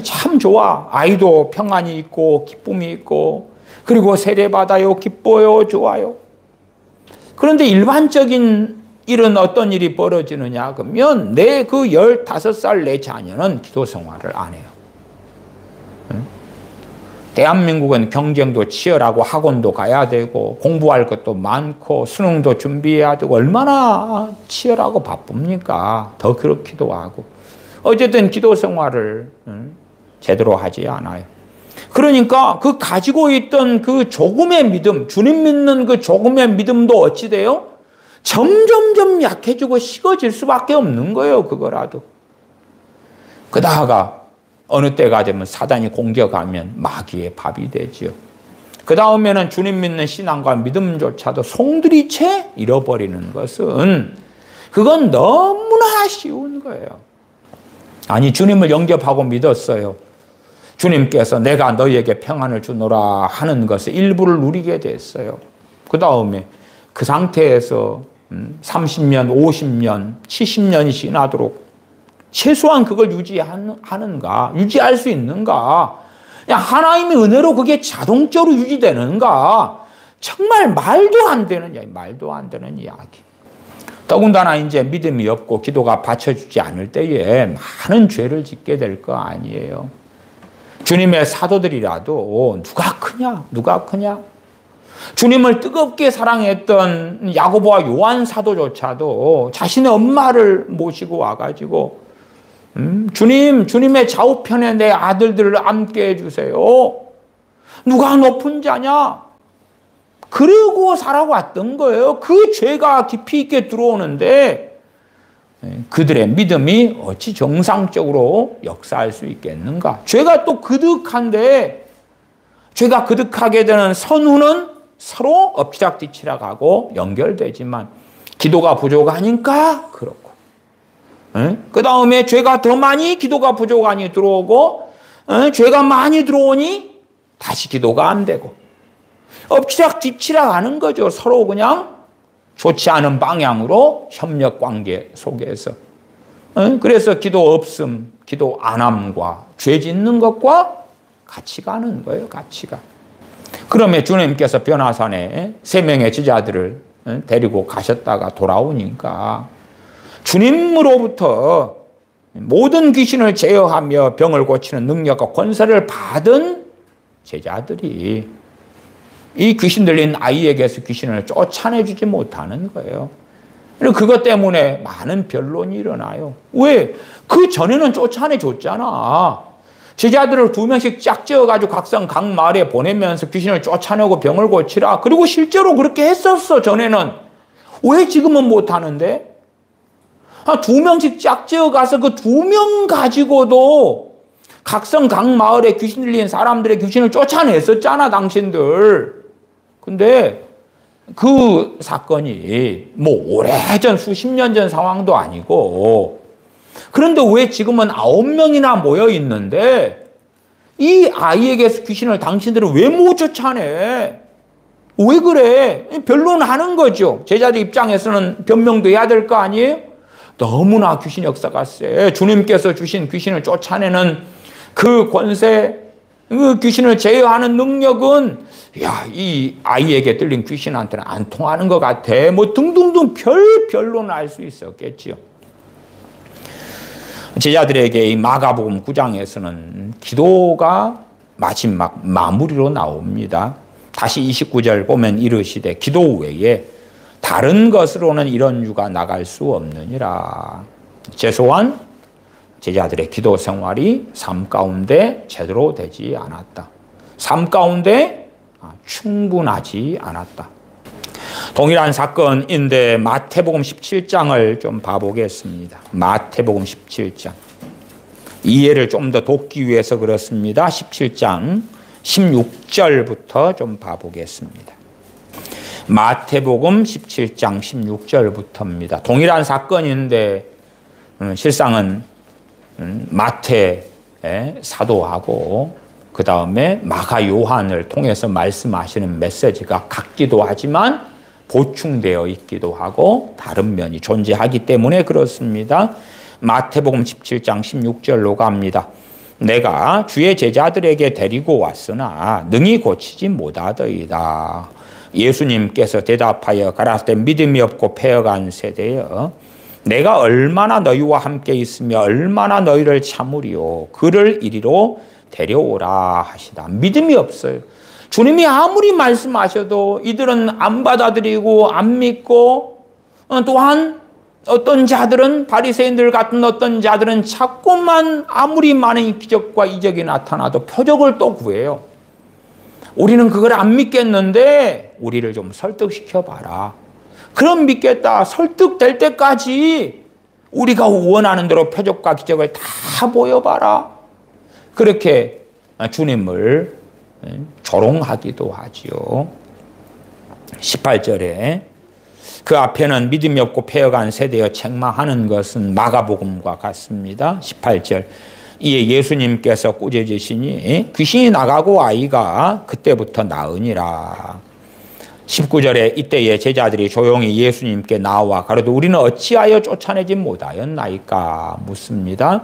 참 좋아. 아이도 평안이 있고 기쁨이 있고 그리고 세례받아요. 기뻐요. 좋아요. 그런데 일반적인 일은 어떤 일이 벌어지느냐 그러면 내 그 15살 내 자녀는 기도 생활을 안 해요. 대한민국은 경쟁도 치열하고 학원도 가야 되고 공부할 것도 많고 수능도 준비해야 되고 얼마나 치열하고 바쁩니까? 더 그렇기도 하고 어쨌든 기도 생활을 제대로 하지 않아요. 그러니까 그 가지고 있던 그 조금의 믿음, 주님 믿는 그 조금의 믿음도 어찌 돼요? 점점점 약해지고 식어질 수밖에 없는 거예요. 그거라도. 그러다가 어느 때가 되면 사단이 공격하면 마귀의 밥이 되지요. 그 다음에는 주님 믿는 신앙과 믿음조차도 송두리째 잃어버리는 것은 그건 너무나 쉬운 거예요. 아니 주님을 영접하고 믿었어요. 주님께서 내가 너희에게 평안을 주노라 하는 것의 일부를 누리게 됐어요. 그 다음에 그 상태에서 30년, 50년, 70년이 지나도록 최소한 그걸 유지하는가? 유지할 수 있는가? 그냥 하나님의 은혜로 그게 자동적으로 유지되는가? 정말 말도 안 되는 이야기, 말도 안 되는 이야기. 더군다나 이제 믿음이 없고 기도가 받쳐주지 않을 때에 많은 죄를 짓게 될 거 아니에요. 주님의 사도들이라도 누가 크냐? 누가 크냐? 주님을 뜨겁게 사랑했던 야고보와 요한 사도조차도 자신의 엄마를 모시고 와가지고 주님의 좌우편에 내 아들들을 앉게 해주세요. 누가 높은 자냐? 그러고 살아왔던 거예요. 그 죄가 깊이 있게 들어오는데 그들의 믿음이 어찌 정상적으로 역사할 수 있겠는가? 죄가 또 그득한데 죄가 그득하게 되는 선후는 서로 엎치락뒤치락하고 연결되지만 기도가 부족하니까 그렇고 그 다음에 죄가 더 많이 기도가 부족하니 들어오고 죄가 많이 들어오니 다시 기도가 안 되고 엎치락뒤치락 하는 거죠. 서로 그냥 좋지 않은 방향으로 협력관계 속에서 그래서 기도 없음, 기도 안 함과 죄 짓는 것과 같이 가는 거예요. 같이가. 그러면 주님께서 변화산에 3명의 제자들을 데리고 가셨다가 돌아오니까 주님으로부터 모든 귀신을 제어하며 병을 고치는 능력과 권세를 받은 제자들이 이 귀신 들린 아이에게서 귀신을 쫓아내주지 못하는 거예요. 그리고 그것 때문에 많은 변론이 일어나요. 왜? 그 전에는 쫓아내줬잖아. 제자들을 2명씩 짝 지어가지고 각성 각 마을에 보내면서 귀신을 쫓아내고 병을 고치라. 그리고 실제로 그렇게 했었어, 전에는. 왜 지금은 못하는데? 2명씩 짝 지어가서 그 2명 가지고도 각성 각 마을에 귀신 들린 사람들의 귀신을 쫓아냈었잖아, 당신들. 근데 그 사건이 뭐 오래전 수십 년 전 상황도 아니고, 그런데 왜 지금은 9명이나 모여 있는데 이 아이에게서 귀신을 당신들은 왜 못 쫓아내? 왜 그래? 변론하는 거죠. 제자들 입장에서는 변명도 해야 될 거 아니에요? 너무나 귀신 역사가 세. 주님께서 주신 귀신을 쫓아내는 그 권세, 그 귀신을 제어하는 능력은 야, 이 아이에게 들린 귀신한테는 안 통하는 것 같아. 뭐 등등등 별론을 할 수 있었겠지요. 제자들에게 이 마가복음 9장에서는 기도가 마지막 마무리로 나옵니다. 다시 29절 보면 이르시되 기도 외에 다른 것으로는 이런 유가 나갈 수 없느니라. 최소한 제자들의 기도 생활이 삶 가운데 제대로 되지 않았다. 삶 가운데 충분하지 않았다. 동일한 사건인데 마태복음 17장을 좀 봐보겠습니다. 마태복음 17장. 이해를 좀 더 돕기 위해서 그렇습니다. 17장 16절부터 좀 봐보겠습니다. 마태복음 17장 16절부터입니다. 동일한 사건인데 실상은 마태의 사도하고 그 다음에 마가 요한을 통해서 말씀하시는 메시지가 같기도 하지만 보충되어 있기도 하고 다른 면이 존재하기 때문에 그렇습니다. 마태복음 17장 16절로 갑니다. 내가 주의 제자들에게 데리고 왔으나 능히 고치지 못하더이다. 예수님께서 대답하여 가라사대 믿음이 없고 패역한 세대여, 내가 얼마나 너희와 함께 있으며 얼마나 너희를 참으리요. 그를 이리로 데려오라 하시다. 믿음이 없어요. 주님이 아무리 말씀하셔도 이들은 안 받아들이고 안 믿고, 또한 어떤 자들은 바리새인들 같은 어떤 자들은 자꾸만 아무리 많은 기적과 이적이 나타나도 표적을 또 구해요. 우리는 그걸 안 믿겠는데 우리를 좀 설득시켜 봐라. 그럼 믿겠다. 설득될 때까지 우리가 원하는 대로 표적과 기적을 다 보여봐라. 그렇게 주님을 조롱하기도 하지요. 18절에 그 앞에는 믿음이 없고 패역한 세대여 책망하는 것은 마가복음과 같습니다. 18절 이에 예수님께서 꾸짖으시니 귀신이 나가고 아이가 그때부터 나으니라. 19절에 이때에 제자들이 조용히 예수님께 나와 가로되 우리는 어찌하여 쫓아내지 못하였나이까 묻습니다.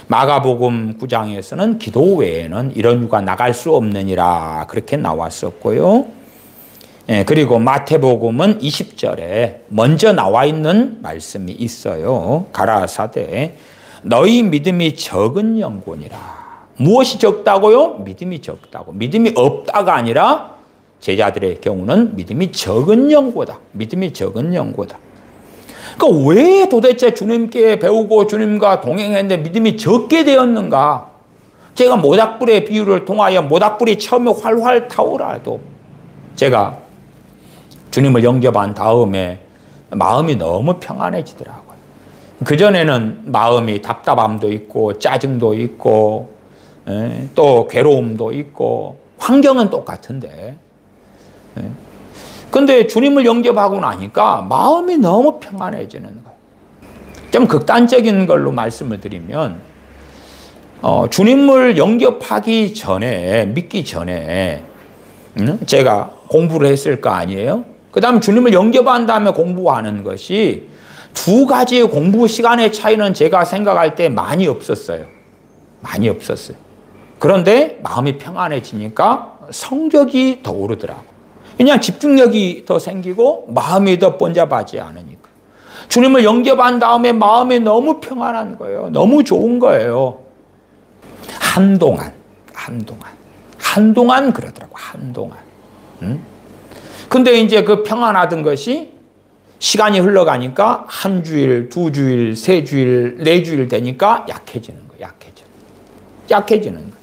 마가복음 9장에서는 기도 외에는 이런 유가 나갈 수 없느니라 그렇게 나왔었고요. 그리고 마태복음은 20절에 먼저 나와 있는 말씀이 있어요. 가라사대 너희 믿음이 적은 영혼이라. 무엇이 적다고요? 믿음이 적다고. 믿음이 없다가 아니라 제자들의 경우는 믿음이 적은 영고다. 믿음이 적은 영고다. 그러니까 왜 도대체 주님께 배우고 주님과 동행했는데 믿음이 적게 되었는가? 제가 모닥불의 비유를 통하여 모닥불이 처음에 활활 타오라도 제가 주님을 영접한 다음에 마음이 너무 평안해지더라고요. 그전에는 마음이 답답함도 있고 짜증도 있고 또 괴로움도 있고 환경은 똑같은데 근데 주님을 영접하고 나니까 마음이 너무 평안해지는 거예요. 좀 극단적인 걸로 말씀을 드리면 주님을 영접하기 전에 믿기 전에 제가 공부를 했을 거 아니에요? 그 다음 주님을 영접한 다음에 공부하는 것이 두 가지의 공부 시간의 차이는 제가 생각할 때 많이 없었어요. 많이 없었어요. 그런데 마음이 평안해지니까 성적이 더 오르더라고. 그냥 집중력이 더 생기고 마음이 더 번잡하지 않으니까. 주님을 영접한 다음에 마음이 너무 평안한 거예요. 너무 좋은 거예요. 한동안 그러더라고. 한동안. 근데 이제 그 평안하던 것이 시간이 흘러가니까 한 주일, 두 주일, 세 주일, 네 주일 되니까 약해지는 거예요. 약해지는 거예요.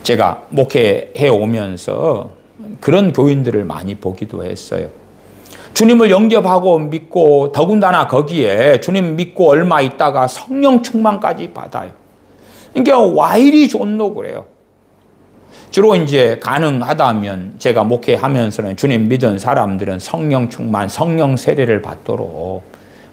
제가 목회해 오면서 그런 교인들을 많이 보기도 했어요. 주님을 영접하고 믿고 더군다나 거기에 주님 믿고 얼마 있다가 성령 충만까지 받아요. 그러니까 와이리 존노 그래요. 주로 이제 가능하다면 제가 목회하면서는 주님 믿은 사람들은 성령 충만, 성령 세례를 받도록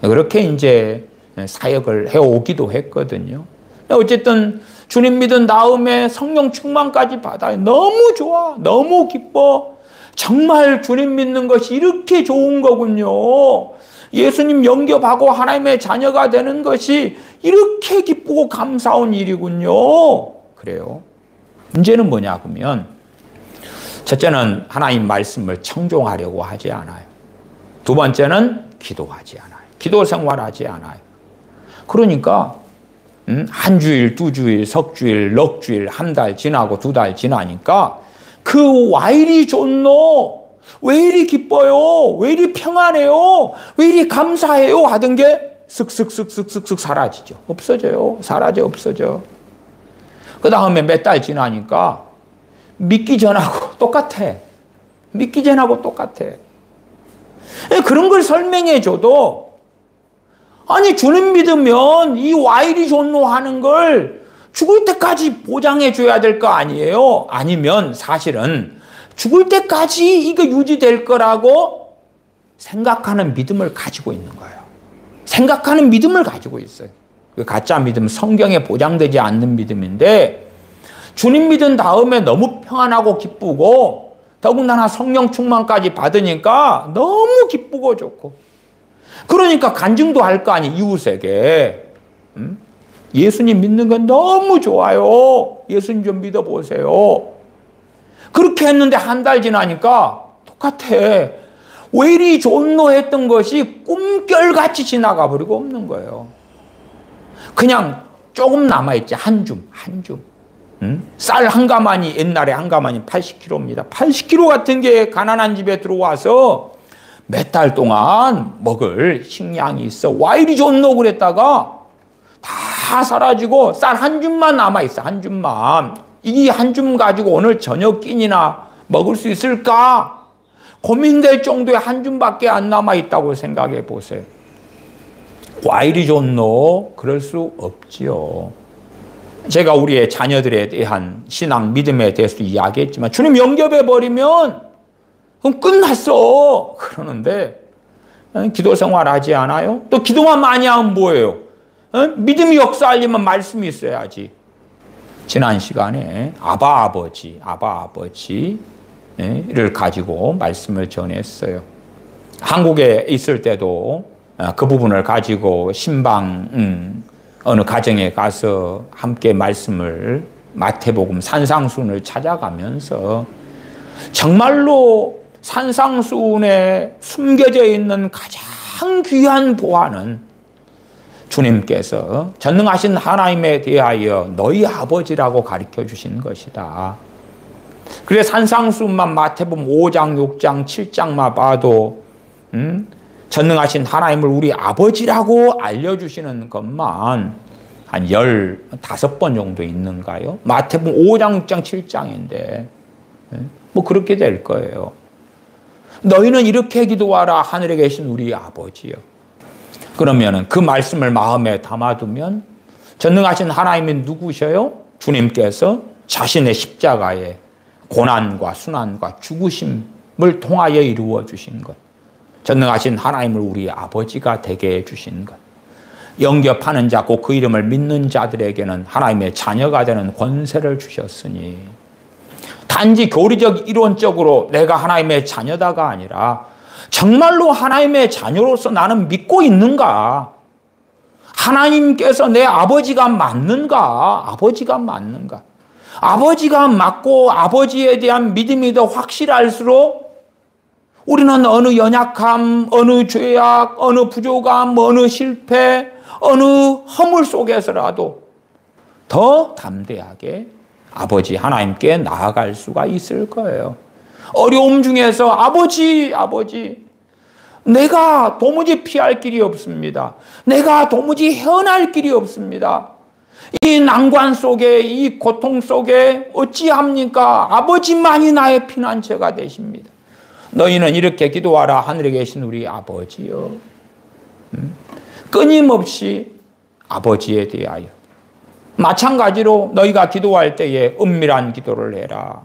그렇게 이제 사역을 해오기도 했거든요. 어쨌든 주님 믿은 다음에 성령 충만까지 받아요. 너무 좋아. 너무 기뻐. 정말 주님 믿는 것이 이렇게 좋은 거군요. 예수님 영접하고 하나님의 자녀가 되는 것이 이렇게 기쁘고 감사한 일이군요. 그래요. 문제는 뭐냐 그러면 첫째는 하나님 말씀을 청종하려고 하지 않아요. 두 번째는 기도하지 않아요. 기도 생활하지 않아요. 그러니까 한 주일, 두 주일, 석 주일, 넉 주일, 한 달 지나고 두 달 지나니까 그 와이리 존노 왜 이리 기뻐요? 왜 이리 평안해요? 왜 이리 감사해요? 하던 게 슥슥슥슥슥 사라지죠. 없어져요. 사라져 없어져. 그 다음에 몇 달 지나니까 믿기 전하고 똑같아. 믿기 전하고 똑같아. 그런 걸 설명해 줘도 아니 주님 믿으면 이 와이리 존노 하는 걸 죽을 때까지 보장해 줘야 될 거 아니에요? 아니면 사실은 죽을 때까지 이거 유지될 거라고 생각하는 믿음을 가지고 있는 거예요. 생각하는 믿음을 가지고 있어요. 그 가짜 믿음, 성경에 보장되지 않는 믿음인데 주님 믿은 다음에 너무 평안하고 기쁘고 더군다나 성령 충만까지 받으니까 너무 기쁘고 좋고 그러니까 간증도 할 거 아니 이웃에게 예수님 믿는 건 너무 좋아요. 예수님 좀 믿어보세요. 그렇게 했는데 한 달 지나니까 똑같아. 왜 이리 존노 했던 것이 꿈결같이 지나가 버리고 없는 거예요. 그냥 조금 남아있지. 한 줌. 쌀 한 가마니 옛날에 한 가마니 80kg입니다. 80kg 같은 게 가난한 집에 들어와서 몇 달 동안 먹을 식량이 있어. 와 이리 존노 그랬다가 다 사라지고 쌀 한 줌만 남아있어. 한 줌만. 이 한 줌 가지고 오늘 저녁 끼니나 먹을 수 있을까? 고민될 정도의 한 줌밖에 안 남아있다고 생각해 보세요. 와 이리 존노? 그럴 수 없지요. 제가 우리의 자녀들에 대한 신앙 믿음에 대해서 이야기했지만 주님 영접해버리면 그럼 끝났어. 그러는데 기도 생활하지 않아요? 또 기도만 많이 하면 뭐예요? 믿음이 역사하려면 말씀이 있어야지. 지난 시간에 아바 아버지를 가지고 말씀을 전했어요. 한국에 있을 때도 그 부분을 가지고 신방 어느 가정에 가서 함께 말씀을 마태복음 산상수훈을 찾아가면서 정말로 산상수훈에 숨겨져 있는 가장 귀한 보화는 주님께서 전능하신 하나님에 대하여 너희 아버지라고 가르쳐 주신 것이다. 그래서 산상수훈만 마태복음 5장, 6장, 7장만 봐도 전능하신 하나님을 우리 아버지라고 알려주시는 것만 한 15번 정도 있는가요? 마태복음 5장, 6장, 7장인데 뭐 그렇게 될 거예요. 너희는 이렇게 기도하라 하늘에 계신 우리 아버지요. 그러면 그 말씀을 마음에 담아두면 전능하신 하나님이 누구셔요? 주님께서 자신의 십자가의 고난과 순환과 죽으심을 통하여 이루어 주신 것. 전능하신 하나님을 우리 아버지가 되게 해주신 것. 영접하는 자, 곧 그 이름을 믿는 자들에게는 하나님의 자녀가 되는 권세를 주셨으니 단지 교리적 이론적으로 내가 하나님의 자녀다가 아니라 정말로 하나님의 자녀로서 나는 믿고 있는가? 하나님께서 내 아버지가 맞는가? 아버지가 맞는가? 아버지가 맞고 아버지에 대한 믿음이 더 확실할수록 우리는 어느 연약함, 어느 죄악, 어느 부족함, 어느 실패, 어느 허물 속에서라도 더 담대하게 아버지 하나님께 나아갈 수가 있을 거예요. 어려움 중에서 아버지, 내가 도무지 피할 길이 없습니다. 내가 도무지 헤어날 길이 없습니다. 이 난관 속에, 이 고통 속에 어찌합니까? 아버지만이 나의 피난처가 되십니다. 너희는 이렇게 기도하라. 하늘에 계신 우리 아버지여. 끊임없이 아버지에 대하여. 마찬가지로 너희가 기도할 때에 은밀한 기도를 해라.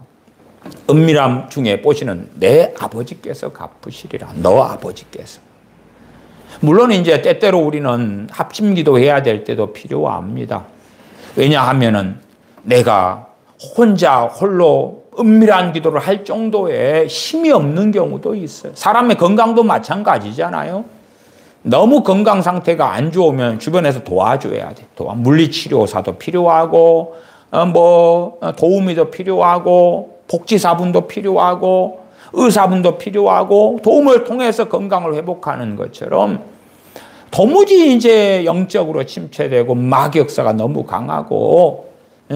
은밀함 중에 보시는 내 아버지께서 갚으시리라. 너 아버지께서. 물론 이제 때때로 우리는 합심 기도해야 될 때도 필요합니다. 왜냐하면은 내가 홀로 은밀한 기도를 할 정도의 힘이 없는 경우도 있어요. 사람의 건강도 마찬가지잖아요. 너무 건강 상태가 안 좋으면 주변에서 도와줘야 돼. 물리치료사도 필요하고, 도우미 도 필요하고, 복지사분도 필요하고, 의사분도 필요하고, 도움을 통해서 건강을 회복하는 것처럼 도무지 이제 영적으로 침체되고 마귀역사가 너무 강하고,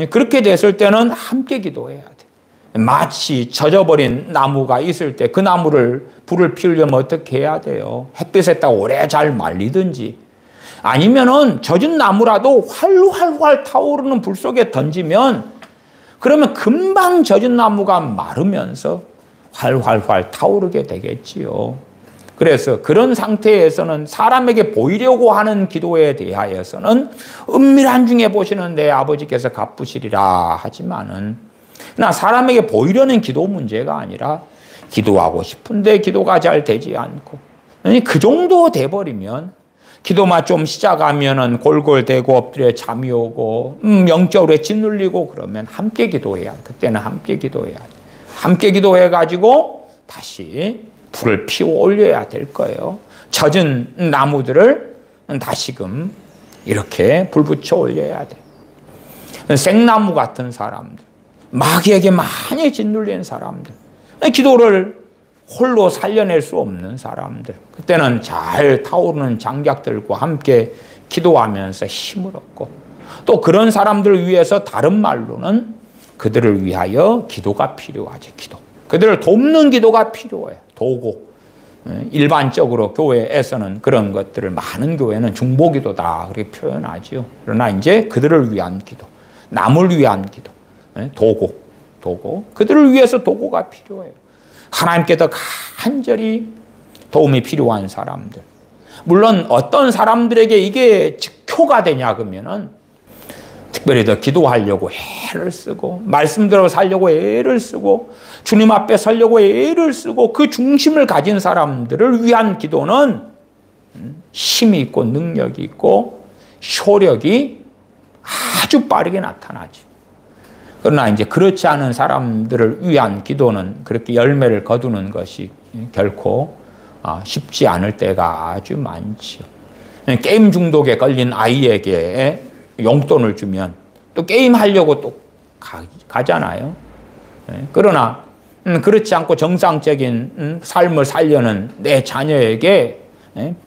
그렇게 됐을 때는 함께 기도해야 돼. 마치 젖어버린 나무가 있을 때 그 나무를 불을 피우려면 어떻게 해야 돼요? 햇빛에다 오래 잘 말리든지, 아니면은 젖은 나무라도 활활 타오르는 불 속에 던지면 그러면 금방 젖은 나무가 마르면서 활활 타오르게 되겠지요. 그래서 그런 상태에서는 사람에게 보이려고 하는 기도에 대하여서는 은밀한 중에 보시는 내 아버지께서 갚으시리라 하지만은, 그러나 사람에게 보이려는 기도 문제가 아니라 기도하고 싶은데 기도가 잘 되지 않고, 그 정도 돼버리면 기도만 좀 시작하면은 골골대고 엎드려 잠이 오고 영적으로 짓눌리고 그러면 함께 기도해야 돼. 그때는 함께 기도해야 돼. 함께 기도해가지고 다시 불을 피워 올려야 될 거예요. 젖은 나무들을 다시금 이렇게 불 붙여 올려야 돼. 생나무 같은 사람들, 마귀에게 많이 짓눌린 사람들, 기도를 홀로 살려낼 수 없는 사람들, 그때는 잘 타오르는 장작들과 함께 기도하면서 힘을 얻고, 또 그런 사람들을 위해서 다른 말로는 그들을 위하여 기도가 필요하지. 기도, 그들을 돕는 기도가 필요해요. 도고. 일반적으로 교회에서는 그런 것들을, 많은 교회는 중보기도다 그렇게 표현하죠. 그러나 이제 그들을 위한 기도, 남을 위한 기도, 도고, 그들을 위해서 도고가 필요해요. 하나님께 더 간절히 도움이 필요한 사람들. 물론 어떤 사람들에게 이게 직효가 되냐 그러면은 특별히 더 기도하려고 애를 쓰고, 말씀대로 살려고 애를 쓰고, 주님 앞에 서려고 애를 쓰고, 그 중심을 가진 사람들을 위한 기도는 힘이 있고 능력이 있고 효력이 아주 빠르게 나타나죠. 그러나 이제 그렇지 않은 사람들을 위한 기도는 그렇게 열매를 거두는 것이 결코 쉽지 않을 때가 아주 많지요. 게임 중독에 걸린 아이에게 용돈을 주면 또 게임하려고 또 가잖아요. 그러나 그렇지 않고 정상적인 삶을 살려는 내 자녀에게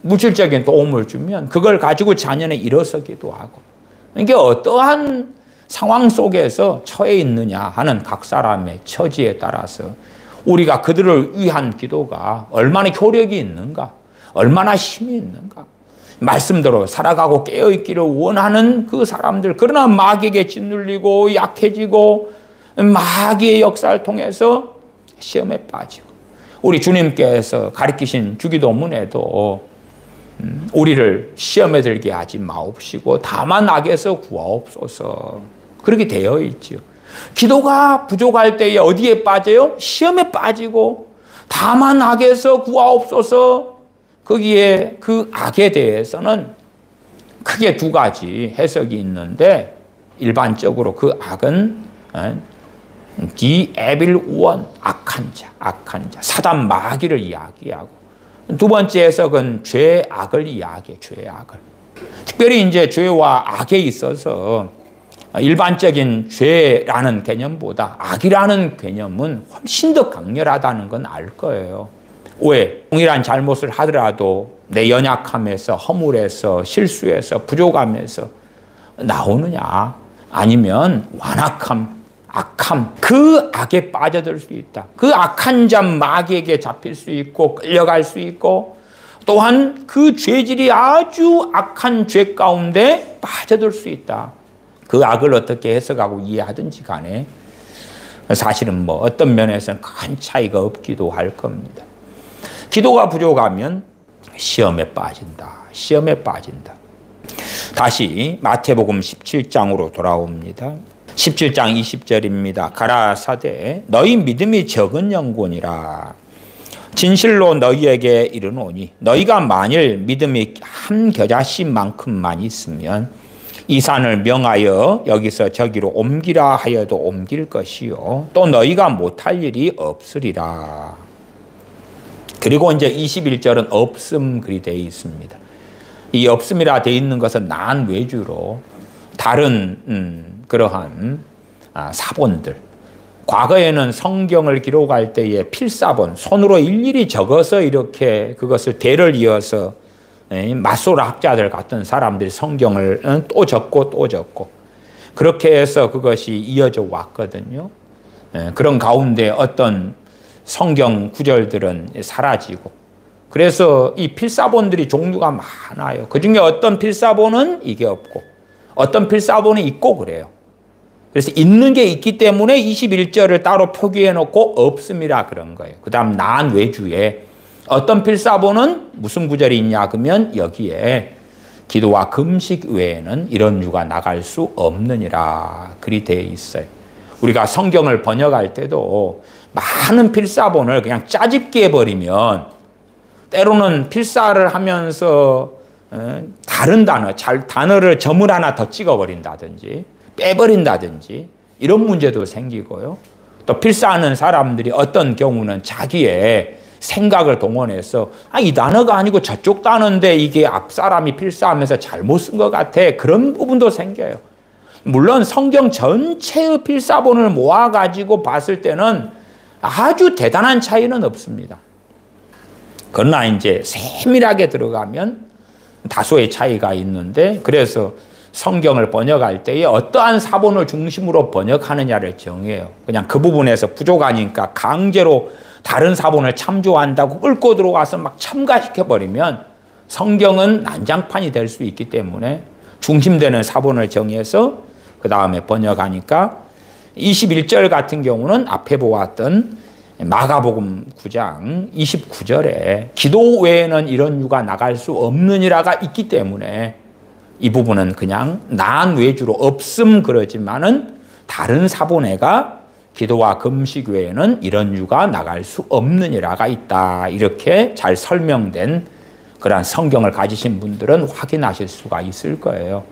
물질적인 도움을 주면 그걸 가지고 자녀는 일어서기도 하고, 이게 어떠한 상황 속에서 처해 있느냐 하는 각 사람의 처지에 따라서 우리가 그들을 위한 기도가 얼마나 효력이 있는가, 얼마나 힘이 있는가, 말씀대로 살아가고 깨어있기를 원하는 그 사람들, 그러나 마귀에게 짓눌리고 약해지고 마귀의 역사를 통해서 시험에 빠지고, 우리 주님께서 가르치신 주기도문에도 우리를 시험에 들게 하지 마옵시고 다만 악에서 구하옵소서 그렇게 되어 있죠. 기도가 부족할 때에 어디에 빠져요? 시험에 빠지고, 다만 악에서 구하옵소서. 거기에 그 악에 대해서는 크게 두 가지 해석이 있는데, 일반적으로 그 악은 The Evil One, 악한 자, 사단 마귀를 이야기하고, 두 번째 해석은 죄악을 이야기해요. 죄악을. 특별히 이제 죄와 악에 있어서 일반적인 죄라는 개념보다 악이라는 개념은 훨씬 더 강렬하다는 건 알 거예요. 왜? 동일한 잘못을 하더라도 내 연약함에서, 허물에서, 실수에서, 부족함에서 나오느냐? 아니면 완악함, 악함, 그 악에 빠져들 수 있다. 그 악한 잠 마귀에게 잡힐 수 있고 끌려갈 수 있고 또한 그 죄질이 아주 악한 죄 가운데 빠져들 수 있다. 그 악을 어떻게 해석하고 이해하든지 간에 사실은 뭐 어떤 면에서는 큰 차이가 없기도 할 겁니다. 기도가 부족하면 시험에 빠진다. 시험에 빠진다. 다시 마태복음 17장으로 돌아옵니다. 17장 20절입니다. 가라사대 너희 믿음이 적은 영혼이라 진실로 너희에게 이르노니 너희가 만일 믿음이 한 겨자씨만큼만 있으면 이 산을 명하여 여기서 저기로 옮기라 하여도 옮길 것이요 또 너희가 못할 일이 없으리라. 그리고 이제 21절은 없음 글이 되어 있습니다. 이 없음이라 되어 있는 것은 난 외주로 다른 그러한 사본들, 과거에는 성경을 기록할 때에 필사본, 손으로 일일이 적어서 이렇게 그것을 대를 이어서 마소라 학자들 같은 사람들이 성경을 또 적고 또 적고 그렇게 해서 그것이 이어져 왔거든요. 그런 가운데 어떤 성경 구절들은 사라지고 그래서 이 필사본들이 종류가 많아요. 그중에 어떤 필사본은 이게 없고 어떤 필사본은 있고 그래요. 그래서 있는 게 있기 때문에 21절을 따로 표기해 놓고 없음이라 그런 거예요. 그 다음 난 외주에 어떤 필사본은 무슨 구절이 있냐 그러면 여기에 기도와 금식 외에는 이런 유가 나갈 수 없느니라 글이 되어 있어요. 우리가 성경을 번역할 때도 많은 필사본을 그냥 짜집기 해버리면 때로는 필사를 하면서 다른 단어를 점을 하나 더 찍어버린다든지 빼버린다든지 이런 문제도 생기고요. 또 필사하는 사람들이 어떤 경우는 자기의 생각을 동원해서 이 단어가 아니고 저쪽 단어인데 이게 앞 사람이 필사하면서 잘못 쓴 것 같아. 그런 부분도 생겨요. 물론 성경 전체의 필사본을 모아가지고 봤을 때는 아주 대단한 차이는 없습니다. 그러나 이제 세밀하게 들어가면 다소의 차이가 있는데 그래서 성경을 번역할 때에 어떠한 사본을 중심으로 번역하느냐를 정해요. 그냥 그 부분에서 부족하니까 강제로 다른 사본을 참조한다고 끌고 들어와서 막 첨가시켜버리면 성경은 난장판이 될 수 있기 때문에 중심되는 사본을 정해서 그 다음에 번역하니까 21절 같은 경우는 앞에 보았던 마가복음 9장 29절에 기도 외에는 이런 유가 나갈 수 없느니라가 있기 때문에 이 부분은 그냥 난 외주로 없음 그러지만은 다른 사본에가 기도와 금식 외에는 이런 유가 나갈 수 없느니라가 있다. 이렇게 잘 설명된 그러한 성경을 가지신 분들은 확인하실 수가 있을 거예요.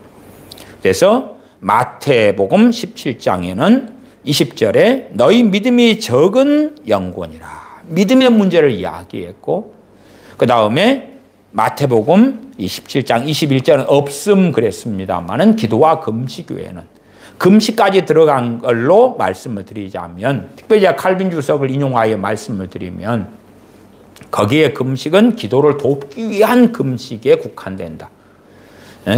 그래서 마태복음 17장에는 20절에 너희 믿음이 적은 영혼이라 믿음의 문제를 이야기했고 그 다음에 마태복음 17장 21절은 없음 그랬습니다만은 기도와 금식 외에는 금식까지 들어간 걸로 말씀을 드리자면 특별히 칼빈 주석을 인용하여 말씀을 드리면 거기에 금식은 기도를 돕기 위한 금식에 국한된다.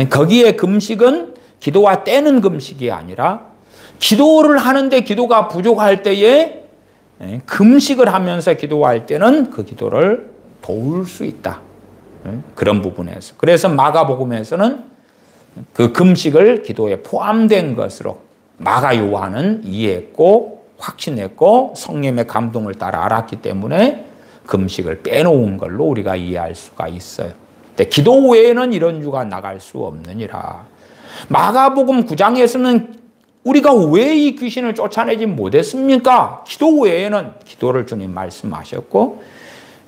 거기에 금식은 기도와 떼는 금식이 아니라 기도를 하는데 기도가 부족할 때에 금식을 하면서 기도할 때는 그 기도를 도울 수 있다. 그런 부분에서. 그래서 마가복음에서는 그 금식을 기도에 포함된 것으로 마가 요한은 이해했고 확신했고 성령의 감동을 따라 알았기 때문에 금식을 빼놓은 걸로 우리가 이해할 수가 있어요. 근데 기도 외에는 이런 유가 나갈 수 없느니라. 마가복음 9장에서는 우리가 왜 이 귀신을 쫓아내지 못했습니까? 기도 외에는 기도를 주님 말씀하셨고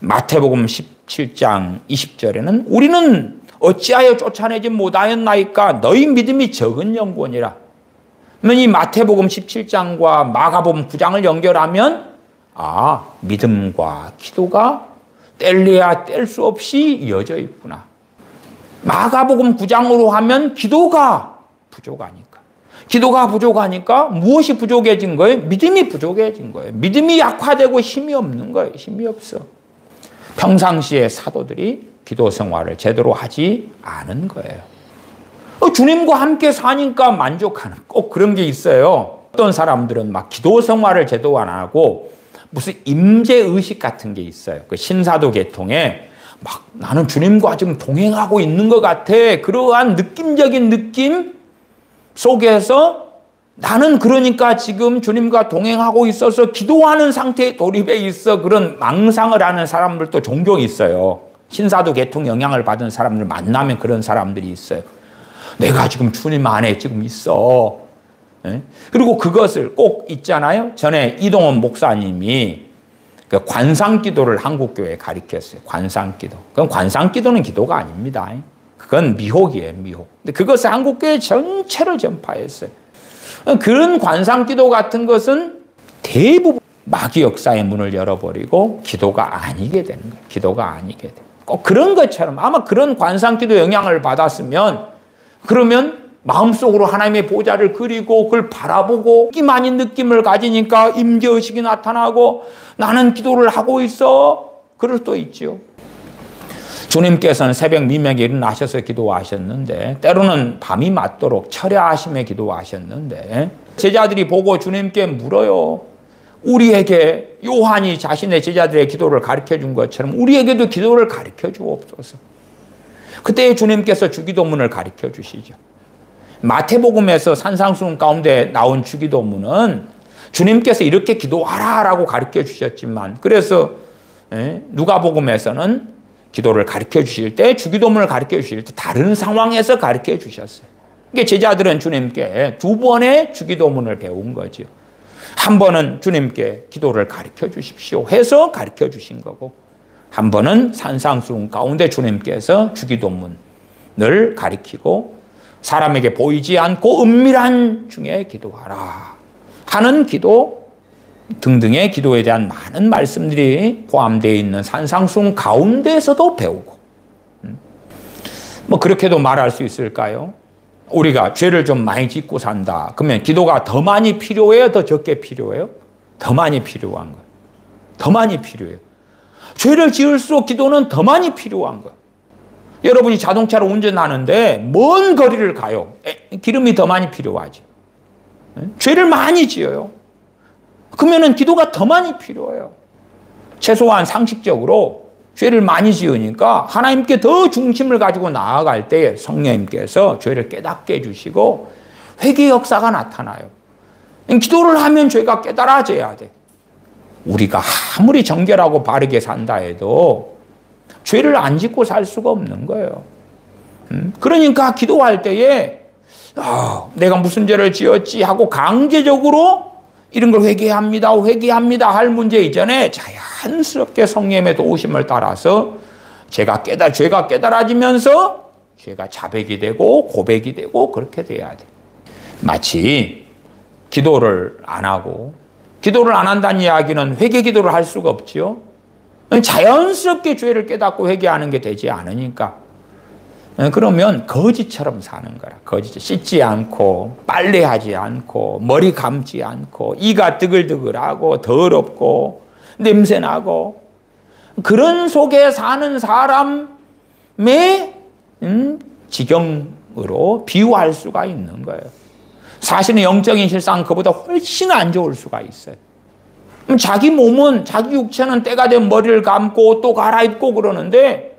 마태복음 17장 20절에는 우리는 어찌하여 쫓아내지 못하였나이까 너희 믿음이 적은 영혼이라. 그러면 이 마태복음 17장과 마가복음 9장을 연결하면 믿음과 기도가 뗄래야 뗄 수 없이 이어져 있구나. 마가복음 9장으로 하면 기도가 부족하니까. 기도가 부족하니까 무엇이 부족해진 거예요? 믿음이 부족해진 거예요. 믿음이 약화되고 힘이 없는 거예요. 힘이 없어. 평상시에 사도들이 기도 생활을 제대로 하지 않은 거예요. 주님과 함께 사니까 만족하는 꼭 그런 게 있어요. 어떤 사람들은 막 기도 생활을 제대로 안 하고 무슨 임재의식 같은 게 있어요. 그 신사도 계통에 막 나는 주님과 지금 동행하고 있는 것 같아. 그러한 느낌적인 느낌 속에서 나는 그러니까 지금 주님과 동행하고 있어서 기도하는 상태에 돌입해 있어. 그런 망상을 하는 사람들도 종종 있어요. 신사도 계통 영향을 받은 사람들 만나면 그런 사람들이 있어요. 내가 지금 주님 안에 지금 있어. 그리고 그것을 꼭 있잖아요. 전에 이동원 목사님이 그 관상기도를 한국교회에 가르쳤어요. 관상기도. 그건 관상기도는 기도가 아닙니다. 그건 미혹이에요, 미혹. 근데 그것을 한국교회 전체를 전파했어요. 그런 관상기도 같은 것은 대부분 마귀 역사의 문을 열어버리고 기도가 아니게 되는 거예요. 기도가 아니게 돼요. 꼭 그런 것처럼 아마 그런 관상기도 영향을 받았으면 그러면 마음속으로 하나님의 보좌를 그리고 그걸 바라보고 느낌 아닌 느낌을 가지니까 임재의식이 나타나고 나는 기도를 하고 있어. 그럴 수도 있죠. 주님께서는 새벽 미명에 일어나셔서 기도하셨는데 때로는 밤이 맞도록 철야하심에 기도하셨는데 제자들이 보고 주님께 물어요. 우리에게 요한이 자신의 제자들의 기도를 가르쳐준 것처럼 우리에게도 기도를 가르쳐 주옵소서. 그때 주님께서 주기도문을 가르쳐 주시죠. 마태복음에서 산상수훈 가운데 나온 주기도문은 주님께서 이렇게 기도하라라고 가르쳐 주셨지만 그래서 누가복음에서는 기도를 가르쳐 주실 때 주기도문을 가르쳐 주실 때 다른 상황에서 가르쳐 주셨어요. 그러니까 제자들은 주님께 두 번의 주기도문을 배운 거죠. 한 번은 주님께 기도를 가르쳐 주십시오 해서 가르쳐 주신 거고 한 번은 산상수훈 가운데 주님께서 주기도문을 가르치고 사람에게 보이지 않고 은밀한 중에 기도하라 하는 기도 등등의 기도에 대한 많은 말씀들이 포함되어 있는 산상수훈 가운데서도 배우고 뭐 그렇게도 말할 수 있을까요? 우리가 죄를 좀 많이 짓고 산다. 그러면 기도가 더 많이 필요해요? 더 적게 필요해요? 더 많이 필요한 거예요. 더 많이 필요해요. 죄를 지을수록 기도는 더 많이 필요한 거예요. 여러분이 자동차를 운전하는데 먼 거리를 가요. 기름이 더 많이 필요하지. 죄를 많이 지어요. 그러면 기도가 더 많이 필요해요. 최소한 상식적으로 죄를 많이 지으니까 하나님께 더 중심을 가지고 나아갈 때에 성령님께서 죄를 깨닫게 해주시고 회개 역사가 나타나요. 기도를 하면 죄가 깨달아져야 돼. 우리가 아무리 정결하고 바르게 산다 해도 죄를 안 짓고 살 수가 없는 거예요. 그러니까 기도할 때에 내가 무슨 죄를 지었지 하고 강제적으로 이런 걸 회개합니다 할 문제 이전에 자연스럽게 성령의 도우심을 따라서 죄가 깨달아지면서 죄가 자백이 되고 고백이 되고 그렇게 돼야 돼. 마치 기도를 안 하고 기도를 안 한다는 이야기는 회개 기도를 할 수가 없지요. 자연스럽게 죄를 깨닫고 회개하는 게 되지 않으니까 그러면 거지처럼 사는 거라. 거지 씻지 않고 빨래하지 않고 머리 감지 않고 이가 뜨글뜨글하고 더럽고 냄새나고 그런 속에 사는 사람의 지경으로 비유할 수가 있는 거예요. 사실은 영적인 실상 그보다 훨씬 안 좋을 수가 있어요. 자기 몸은 자기 육체는 때가 되면 머리를 감고 또 갈아입고 그러는데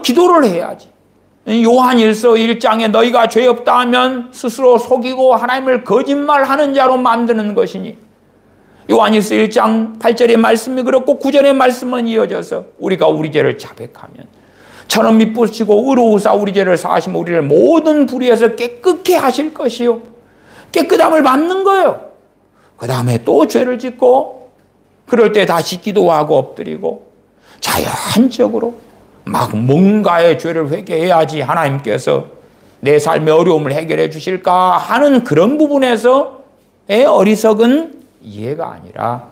기도를 해야지. 요한일서 1장에 너희가 죄 없다 하면 스스로 속이고 하나님을 거짓말하는 자로 만드는 것이니 요한일서 1장 8절의 말씀이 그렇고 9절의 말씀은 이어져서 우리가 우리 죄를 자백하면 저는 미쁘시고 의로우사 우리 죄를 사하시면 우리를 모든 불의에서 깨끗게 하실 것이요. 깨끗함을 받는 거예요. 그 다음에 또 죄를 짓고 그럴 때 다시 기도하고 엎드리고 자연적으로 막 뭔가의 죄를 회개해야지 하나님께서 내 삶의 어려움을 해결해 주실까 하는 그런 부분에서의 어리석은 이해가 아니라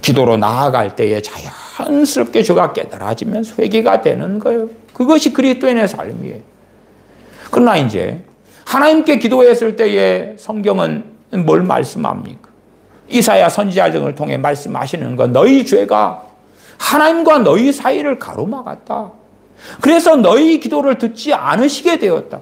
기도로 나아갈 때에 자연스럽게 죄가 깨달아지면서 회개가 되는 거예요. 그것이 그리스도인의 삶이에요. 그러나 이제 하나님께 기도했을 때에 성경은 뭘 말씀합니까? 이사야 선지자 등을 통해 말씀하시는 건 너희 죄가 하나님과 너희 사이를 가로막았다. 그래서 너희 기도를 듣지 않으시게 되었다.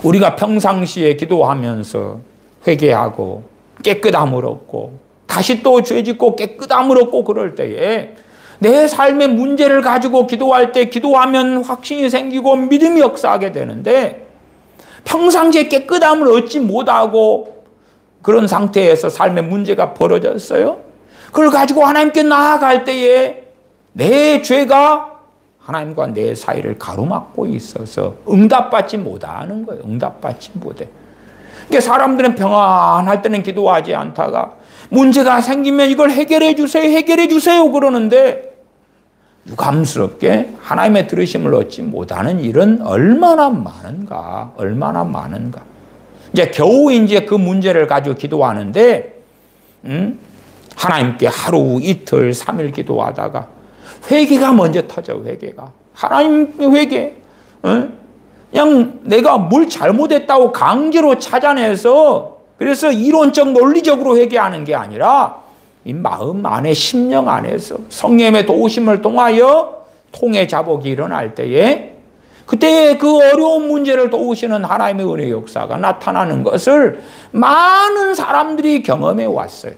우리가 평상시에 기도하면서 회개하고 깨끗함을 얻고 다시 또 죄짓고 깨끗함을 얻고 그럴 때에 내 삶의 문제를 가지고 기도할 때 기도하면 확신이 생기고 믿음이 역사하게 되는데 평상시에 깨끗함을 얻지 못하고 그런 상태에서 삶의 문제가 벌어졌어요. 그걸 가지고 하나님께 나아갈 때에 내 죄가 하나님과 내 사이를 가로막고 있어서 응답받지 못하는 거예요. 응답받지 못해. 그러니까 사람들은 평안할 때는 기도하지 않다가 문제가 생기면 이걸 해결해 주세요, 해결해 주세요 그러는데 유감스럽게 하나님의 들으심을 얻지 못하는 일은 얼마나 많은가, 얼마나 많은가. 이제 겨우 이제 그 문제를 가지고 기도하는데, 하나님께 하루, 이틀, 3일 기도하다가 회개가 먼저 터져, 회개가. 하나님 회개. 그냥 내가 뭘 잘못했다고 강제로 찾아내서 그래서 이론적, 논리적으로 회개하는 게 아니라 이 마음 안에, 심령 안에서 성령의 도우심을 통하여 통해 자복이 일어날 때에 그때 그 어려운 문제를 도우시는 하나님의 은혜의 역사가 나타나는 것을 많은 사람들이 경험해 왔어요.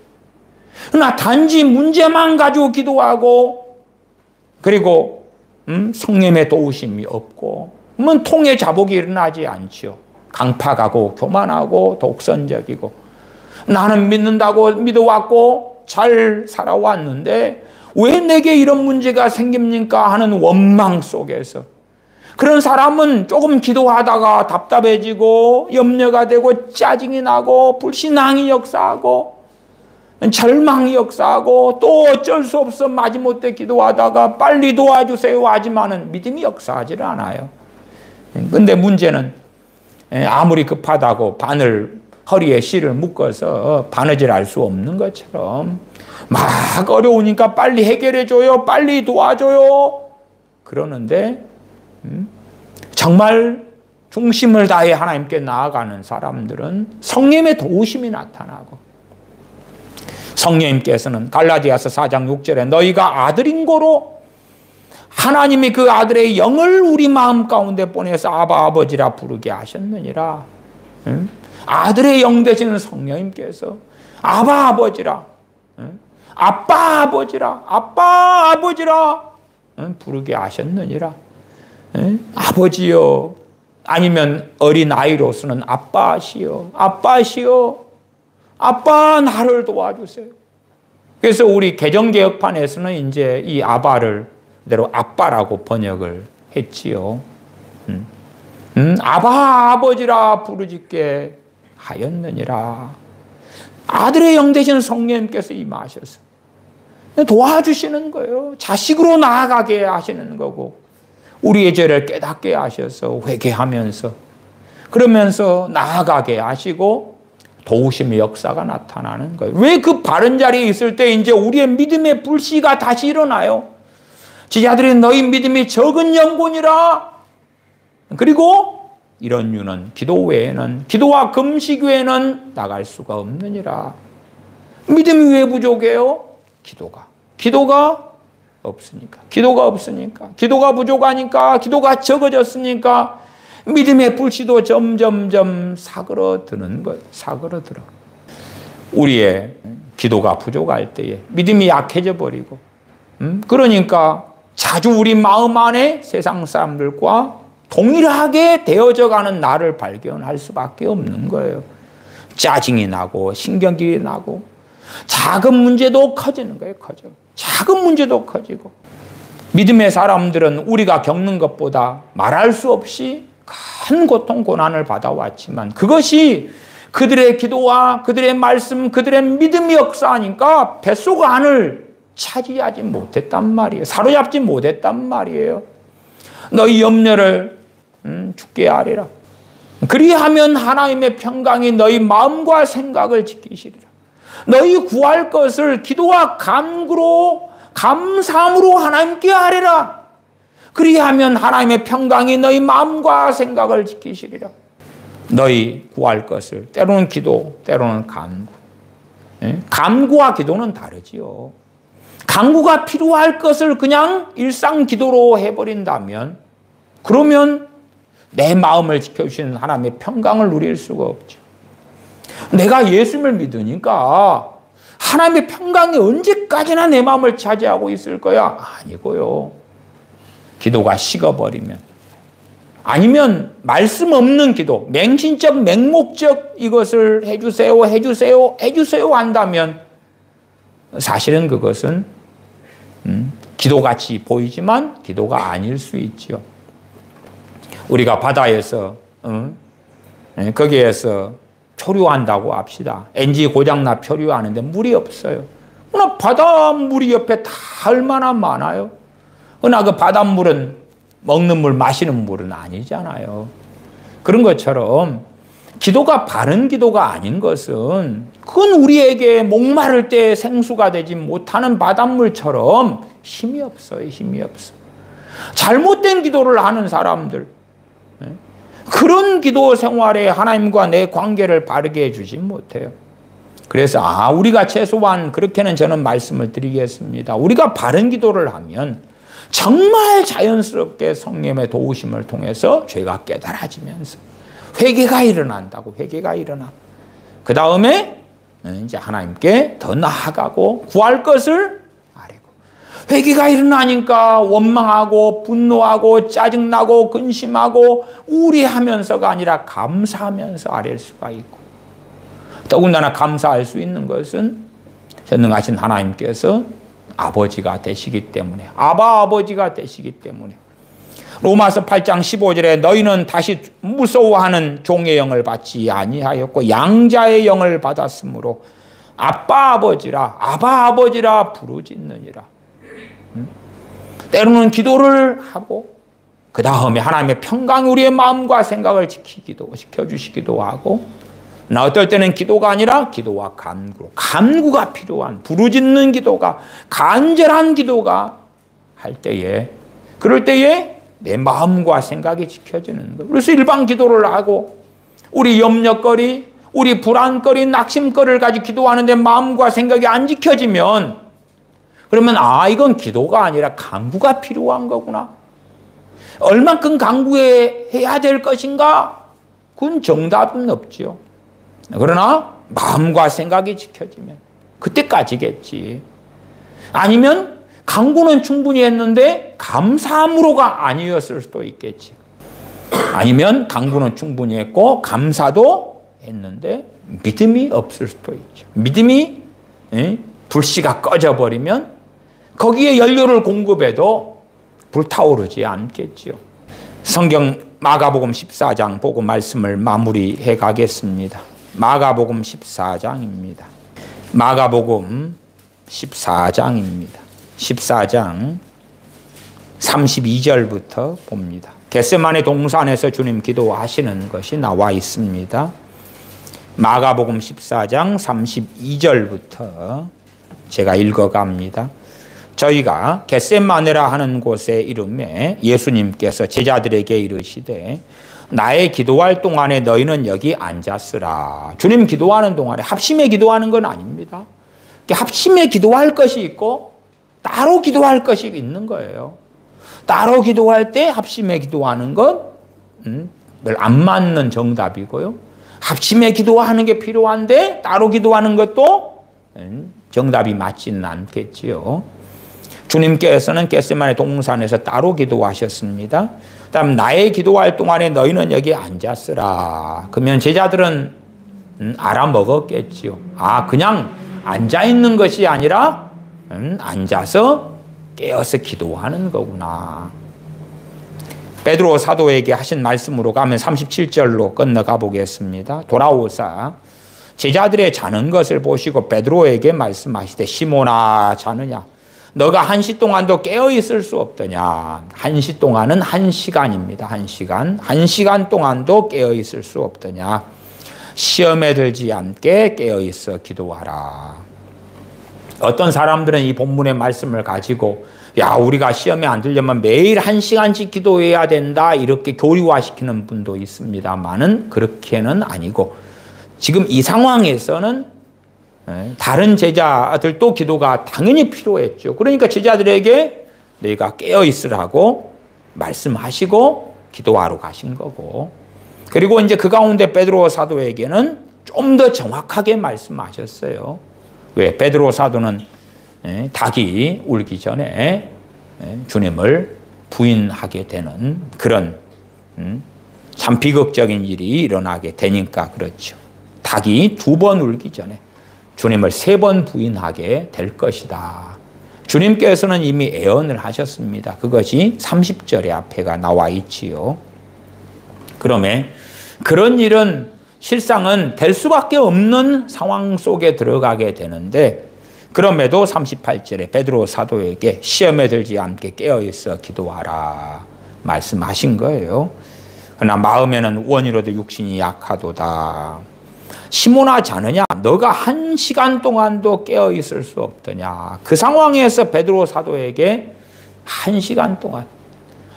그러나 단지 문제만 가지고 기도하고 그리고 성령의 도우심이 없고 그러면 통해 자복이 일어나지 않죠. 강팍하고 교만하고 독선적이고 나는 믿는다고 믿어왔고 잘 살아왔는데 왜 내게 이런 문제가 생깁니까 하는 원망 속에서 그런 사람은 조금 기도하다가 답답해지고 염려가 되고 짜증이 나고 불신앙이 역사하고 절망이 역사하고 또 어쩔 수 없어 마지못해 기도하다가 빨리 도와주세요 하지만은 믿음이 역사하지 않아요. 근데 문제는 아무리 급하다고 허리에 실을 묶어서 바느질 할 수 없는 것처럼 막 어려우니까 빨리 해결해줘요, 빨리 도와줘요 그러는데 정말 중심을 다해 하나님께 나아가는 사람들은 성령의 도우심이 나타나고 성령님께서는 갈라디아서 4장 6절에 너희가 아들인 고로 하나님이 그 아들의 영을 우리 마음 가운데 보내서 아바 아버지라 부르게 하셨느니라. 아들의 영 되시는 성령님께서 아바 아버지라, 아빠 아버지라, 아빠 아버지라 부르게 하셨느니라. 아버지요, 아니면 어린 아이로서는 아빠시여, 아빠시여, 아빠 나를 도와주세요. 그래서 우리 개정개혁판에서는 이제 이 아바를 그대로 아빠라고 번역을 했지요. 아바 아버지라 부르짖게 하였느니라. 아들의 영 되시는 성령님께서 임하셔서 도와주시는 거예요. 자식으로 나아가게 하시는 거고 우리의 죄를 깨닫게 하셔서 회개하면서 그러면서 나아가게 하시고 도우심의 역사가 나타나는 거예요. 왜 그 바른 자리에 있을 때 이제 우리의 믿음의 불씨가 다시 일어나요? 지자들이 너희 믿음이 적은 영혼이라. 그리고 이런 유는 기도 외에는 기도와 금식 외에는 나갈 수가 없느니라. 믿음이 왜 부족해요? 기도가 없으니까. 기도가 부족하니까. 기도가 적어졌으니까 믿음의 불씨도 점점점 사그러드는 거예요. 사그러들어. 우리의 기도가 부족할 때에 믿음이 약해져 버리고 그러니까 자주 우리 마음 안에 세상 사람들과 동일하게 되어져 가는 나를 발견할 수밖에 없는 거예요. 짜증이 나고 신경질이 나고 작은 문제도 커지는 거예요. 작은 문제도 커지고 믿음의 사람들은 우리가 겪는 것보다 말할 수 없이 큰 고통 고난을 받아왔지만 그것이 그들의 기도와 그들의 말씀 그들의 믿음이 역사하니까 뱃속 안을 차지하지 못했단 말이에요. 사로잡지 못했단 말이에요. 너희 염려를 죽게 하리라. 그리하면 하나님의 평강이 너희 마음과 생각을 지키시리라. 너희 구할 것을 기도와 간구로 감사함으로 하나님께 하리라. 그리하면 하나님의 평강이 너희 마음과 생각을 지키시리라. 너희 구할 것을, 때로는 기도, 때로는 간구. 간구와 기도는 다르지요. 간구가 필요할 것을 그냥 일상 기도로 해버린다면, 그러면 내 마음을 지켜주시는 하나님의 평강을 누릴 수가 없죠. 내가 예수님을 믿으니까 하나님의 평강이 언제까지나 내 마음을 차지하고 있을 거야? 아니고요. 기도가 식어버리면, 아니면 말씀 없는 기도, 맹신적, 맹목적 이것을 해주세요, 해주세요, 해주세요 한다면 사실은 그것은 기도같이 보이지만 기도가 아닐 수 있죠. 우리가 바다에서 거기에서 표류한다고 합시다. 엔진 고장나 표류하는데 물이 없어요. 그러나 바닷물이 옆에 다 얼마나 많아요. 그러나 그 바닷물은 먹는 물, 마시는 물은 아니잖아요. 그런 것처럼 기도가 바른 기도가 아닌 것은, 그건 우리에게 목마를 때 생수가 되지 못하는 바닷물처럼 힘이 없어요. 힘이 없어. 잘못된 기도를 하는 사람들, 그런 기도 생활에 하나님과 내 관계를 바르게 해주지 못해요. 그래서 우리가 최소한 그렇게는 저는 말씀을 드리겠습니다. 우리가 바른 기도를 하면 정말 자연스럽게 성령의 도우심을 통해서 죄가 깨달아지면서 회개가 일어난다고. 회개가 일어나. 그 다음에 이제 하나님께 더 나아가고 구할 것을 아뢰고. 회개가 일어나니까 원망하고 분노하고 짜증나고 근심하고 우울해하면서가 아니라 감사하면서 아뢰 수가 있고, 더군다나 감사할 수 있는 것은 전능하신 하나님께서 아버지가 되시기 때문에, 아버지가 되시기 때문에. 로마서 8장 15절에 너희는 다시 무서워하는 종의 영을 받지 아니하였고 양자의 영을 받았으므로 아버지라 부르짖느니라. 때로는 기도를 하고 그 다음에 하나님의 평강이 우리의 마음과 생각을 지켜주시기도 하고, 어떨 때는 기도가 아니라 기도와 간구가 필요한, 부르짖는 기도가, 간절한 기도가 할 때에, 그럴 때에 내 마음과 생각이 지켜지는 것. 그래서 일반 기도를 하고 우리 염려거리, 우리 불안거리, 낙심거리를 가지고 기도하는데 마음과 생각이 안 지켜지면, 그러면 이건 기도가 아니라 간구가 필요한 거구나. 얼만큼 간구해야 될 것인가? 그건 정답은 없죠. 그러나 마음과 생각이 지켜지면 그때까지겠지. 아니면 간구는 충분히 했는데 감사함으로가 아니었을 수도 있겠지. 아니면 간구는 충분히 했고 감사도 했는데 믿음이 없을 수도 있죠. 믿음이 불씨가 꺼져버리면 거기에 연료를 공급해도 불타오르지 않겠죠. 성경 마가복음 14장 보고 말씀을 마무리해 가겠습니다. 마가복음 14장입니다. 마가복음 14장입니다. 14장 32절부터 봅니다. 겟세마네 동산에서 주님 기도하시는 것이 나와 있습니다. 마가복음 14장 32절부터 제가 읽어갑니다. 저희가 겟세마네라 하는 곳에 이름에 예수님께서 제자들에게 이르시되 나의 기도할 동안에 너희는 여기 앉았으라. 주님 기도하는 동안에 합심해 기도하는 건 아닙니다. 합심해 기도할 것이 있고 따로 기도할 것이 있는 거예요. 따로 기도할 때 합심해 기도하는 건 별 안 맞는 정답이고요. 합심해 기도하는 게 필요한데 따로 기도하는 것도 정답이 맞지는 않겠지요. 주님께서는 겟세마네 동산에서 따로 기도하셨습니다. 그다음 나의 기도할 동안에 너희는 여기 앉았으라. 그러면 제자들은 알아먹었겠지요. 그냥 앉아있는 것이 아니라 앉아서 깨어서 기도하는 거구나. 베드로 사도에게 하신 말씀으로 가면 37절로 건너가 보겠습니다. 돌아오사 제자들의 자는 것을 보시고 베드로에게 말씀하시되 시몬아 자느냐 너가 1시 동안도 깨어있을 수 없더냐. 1시 동안은 1시간입니다. 1시간. 1시간 동안도 깨어있을 수 없더냐. 시험에 들지 않게 깨어있어 기도하라. 어떤 사람들은 이 본문의 말씀을 가지고 야, 우리가 시험에 안 들려면 매일 1시간씩 기도해야 된다, 이렇게 교리화시키는 분도 있습니다만은 그렇게는 아니고, 지금 이 상황에서는 다른 제자들도 기도가 당연히 필요했죠. 그러니까 제자들에게 너희가 깨어 있으라고 말씀하시고 기도하러 가신 거고, 그리고 이제 그 가운데 베드로 사도에게는 좀 더 정확하게 말씀하셨어요. 왜? 베드로 사도는 닭이 울기 전에 주님을 부인하게 되는 그런 참 비극적인 일이 일어나게 되니까 그렇죠. 닭이 2번 울기 전에 주님을 3번 부인하게 될 것이다. 주님께서는 이미 예언을 하셨습니다. 그것이 30절의 앞에가 나와 있지요. 그러면 그런 일은 실상은 될 수밖에 없는 상황 속에 들어가게 되는데, 그럼에도 38절에 베드로 사도에게 시험에 들지 않게 깨어있어 기도하라 말씀하신 거예요. 그러나 마음에는 원이로도 육신이 약하도다. 시몬아 자느냐, 너가 1시간 동안도 깨어있을 수 없더냐. 그 상황에서 베드로 사도에게 1시간 동안,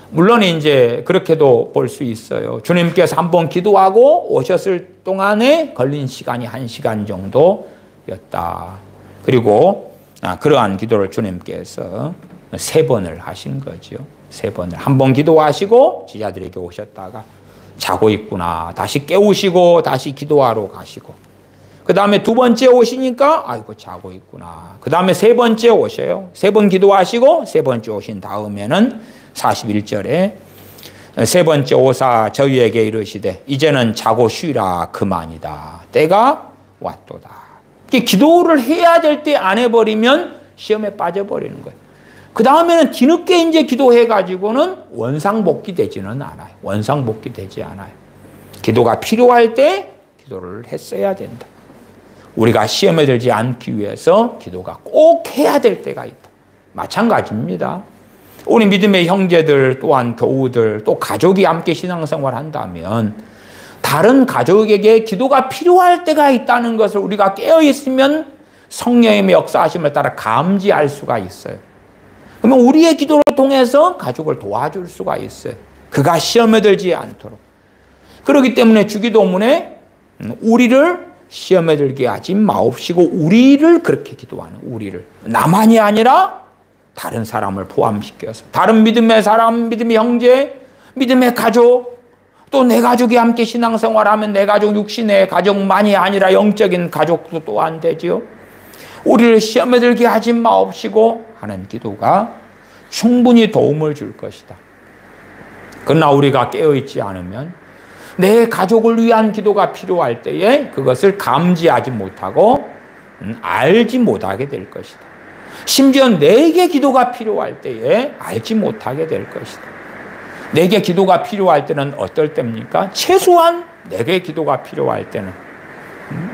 물론 이제 그렇게도 볼 수 있어요. 주님께서 한번 기도하고 오셨을 동안에 걸린 시간이 1시간 정도였다. 그리고 그러한 기도를 주님께서 3번을 하신 거죠. 3번을. 한 번 기도하시고 제자들에게 오셨다가 자고 있구나, 다시 깨우시고 다시 기도하러 가시고, 그 다음에 2번째 오시니까 아이고 자고 있구나, 그 다음에 3번째 오셔요. 3번 기도하시고 3번째 오신 다음에는 41절에 3번째 오사 저희에게 이르시되 이제는 자고 쉬라 그만이다, 때가 왔도다. 기도를 해야 될 때 안 해버리면 시험에 빠져버리는 거예요. 그 다음에는 뒤늦게 이제 기도해가지고는 원상복귀 되지는 않아요. 원상복귀 되지 않아요. 기도가 필요할 때 기도를 했어야 된다. 우리가 시험에 들지 않기 위해서 기도가 꼭 해야 될 때가 있다. 마찬가지입니다. 우리 믿음의 형제들 또한 교우들 또 가족이 함께 신앙생활 한다면 다른 가족에게 기도가 필요할 때가 있다는 것을 우리가 깨어있으면 성령의 역사하심을 따라 감지할 수가 있어요. 그러면 우리의 기도를 통해서 가족을 도와줄 수가 있어요. 그가 시험에 들지 않도록. 그렇기 때문에 주기도문에 우리를 시험에 들게 하지 마옵시고, 우리를 그렇게 기도하는, 우리를. 나만이 아니라 다른 사람을 포함시켜서 다른 믿음의 사람, 믿음의 형제, 믿음의 가족, 또 내 가족이 함께 신앙생활하면 내 가족, 육신의 가족만이 아니라 영적인 가족도 또한 되지요. 우리를 시험에 들게 하지 마옵시고 하는 기도가 충분히 도움을 줄 것이다. 그러나 우리가 깨어있지 않으면 내 가족을 위한 기도가 필요할 때에 그것을 감지하지 못하고 알지 못하게 될 것이다. 심지어 내게 기도가 필요할 때에 알지 못하게 될 것이다. 내게 기도가 필요할 때는 어떨 때입니까? 최소한 내게 기도가 필요할 때는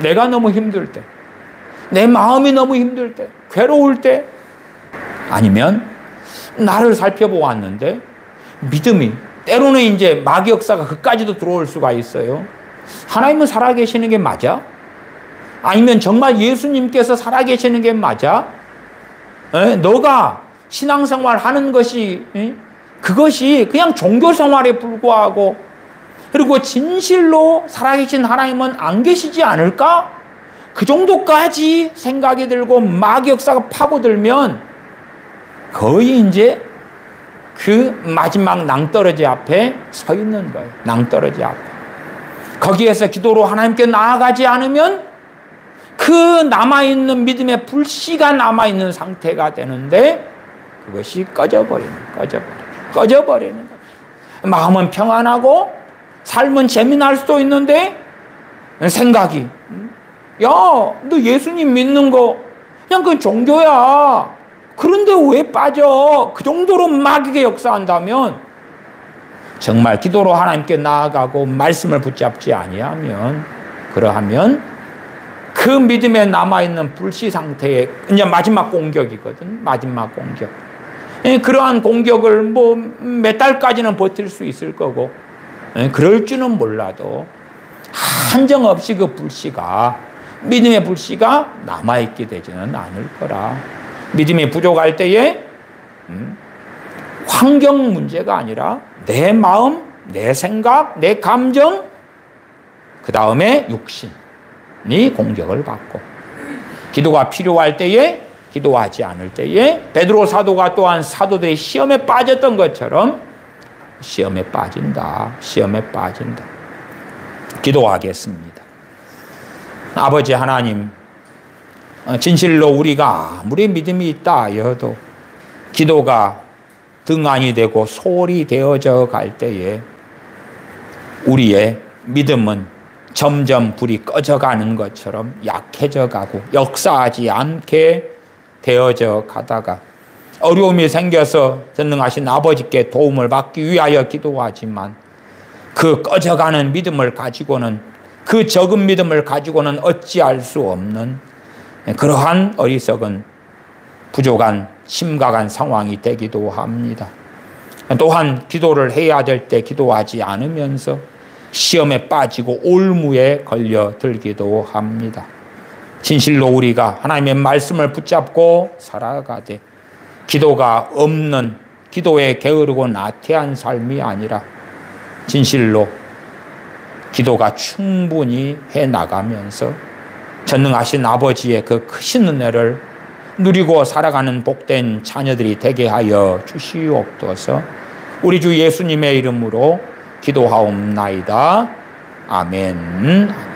내가 너무 힘들 때, 내 마음이 너무 힘들 때, 괴로울 때, 아니면 나를 살펴보았는데 믿음이, 때로는 이제 마귀 역사가 그까지도 들어올 수가 있어요. 하나님은 살아계시는 게 맞아? 아니면 정말 예수님께서 살아계시는 게 맞아? 너가 신앙생활 하는 것이, 그것이 그냥 종교생활에 불과하고, 그리고 진실로 살아계신 하나님은 안 계시지 않을까? 그 정도까지 생각이 들고 마귀 역사가 파고들면 거의 이제 그 마지막 낭떠러지 앞에 서 있는 거예요. 낭떠러지 앞에. 거기에서 기도로 하나님께 나아가지 않으면 그 남아있는 믿음의 불씨가 남아있는 상태가 되는데 그것이 꺼져버리는 거예요. 마음은 평안하고 삶은 재미날 수도 있는데 생각이, 야, 너 예수님 믿는 거 그냥 그건 종교야. 그런데 왜 빠져? 그 정도로 마귀가 역사한다면, 정말 기도로 하나님께 나아가고 말씀을 붙잡지 아니하면, 그러하면 그 믿음에 남아있는 불씨 상태의 이제 마지막 공격이거든. 마지막 공격. 그러한 공격을 뭐 몇 달까지는 버틸 수 있을 거고, 그럴 줄은 몰라도 한정없이 그 불씨가, 믿음의 불씨가 남아있게 되지는 않을 거라. 믿음이 부족할 때에 환경 문제가 아니라 내 마음, 내 생각, 내 감정, 그 다음에 육신이 공격을 받고, 기도가 필요할 때에, 기도하지 않을 때에, 베드로 사도가 또한 사도들이 시험에 빠졌던 것처럼 시험에 빠진다. 시험에 빠진다. 기도하겠습니다. 아버지 하나님, 진실로 우리가 아무리 믿음이 있다 하여도 기도가 등한이 되고 소홀히 되어져 갈 때에 우리의 믿음은 점점 불이 꺼져가는 것처럼 약해져 가고 역사하지 않게 되어져 가다가 어려움이 생겨서 전능하신 아버지께 도움을 받기 위하여 기도하지만 그 꺼져가는 믿음을 가지고는, 그 적은 믿음을 가지고는 어찌할 수 없는 그러한 어리석은 부족한 심각한 상황이 되기도 합니다. 또한 기도를 해야 될 때 기도하지 않으면서 시험에 빠지고 올무에 걸려들기도 합니다. 진실로 우리가 하나님의 말씀을 붙잡고 살아가되 기도가 없는, 기도에 게으르고 나태한 삶이 아니라 진실로 기도가 충분히 해나가면서 전능하신 아버지의 그 크신 은혜를 누리고 살아가는 복된 자녀들이 되게 하여 주시옵소서. 우리 주 예수님의 이름으로 기도하옵나이다. 아멘.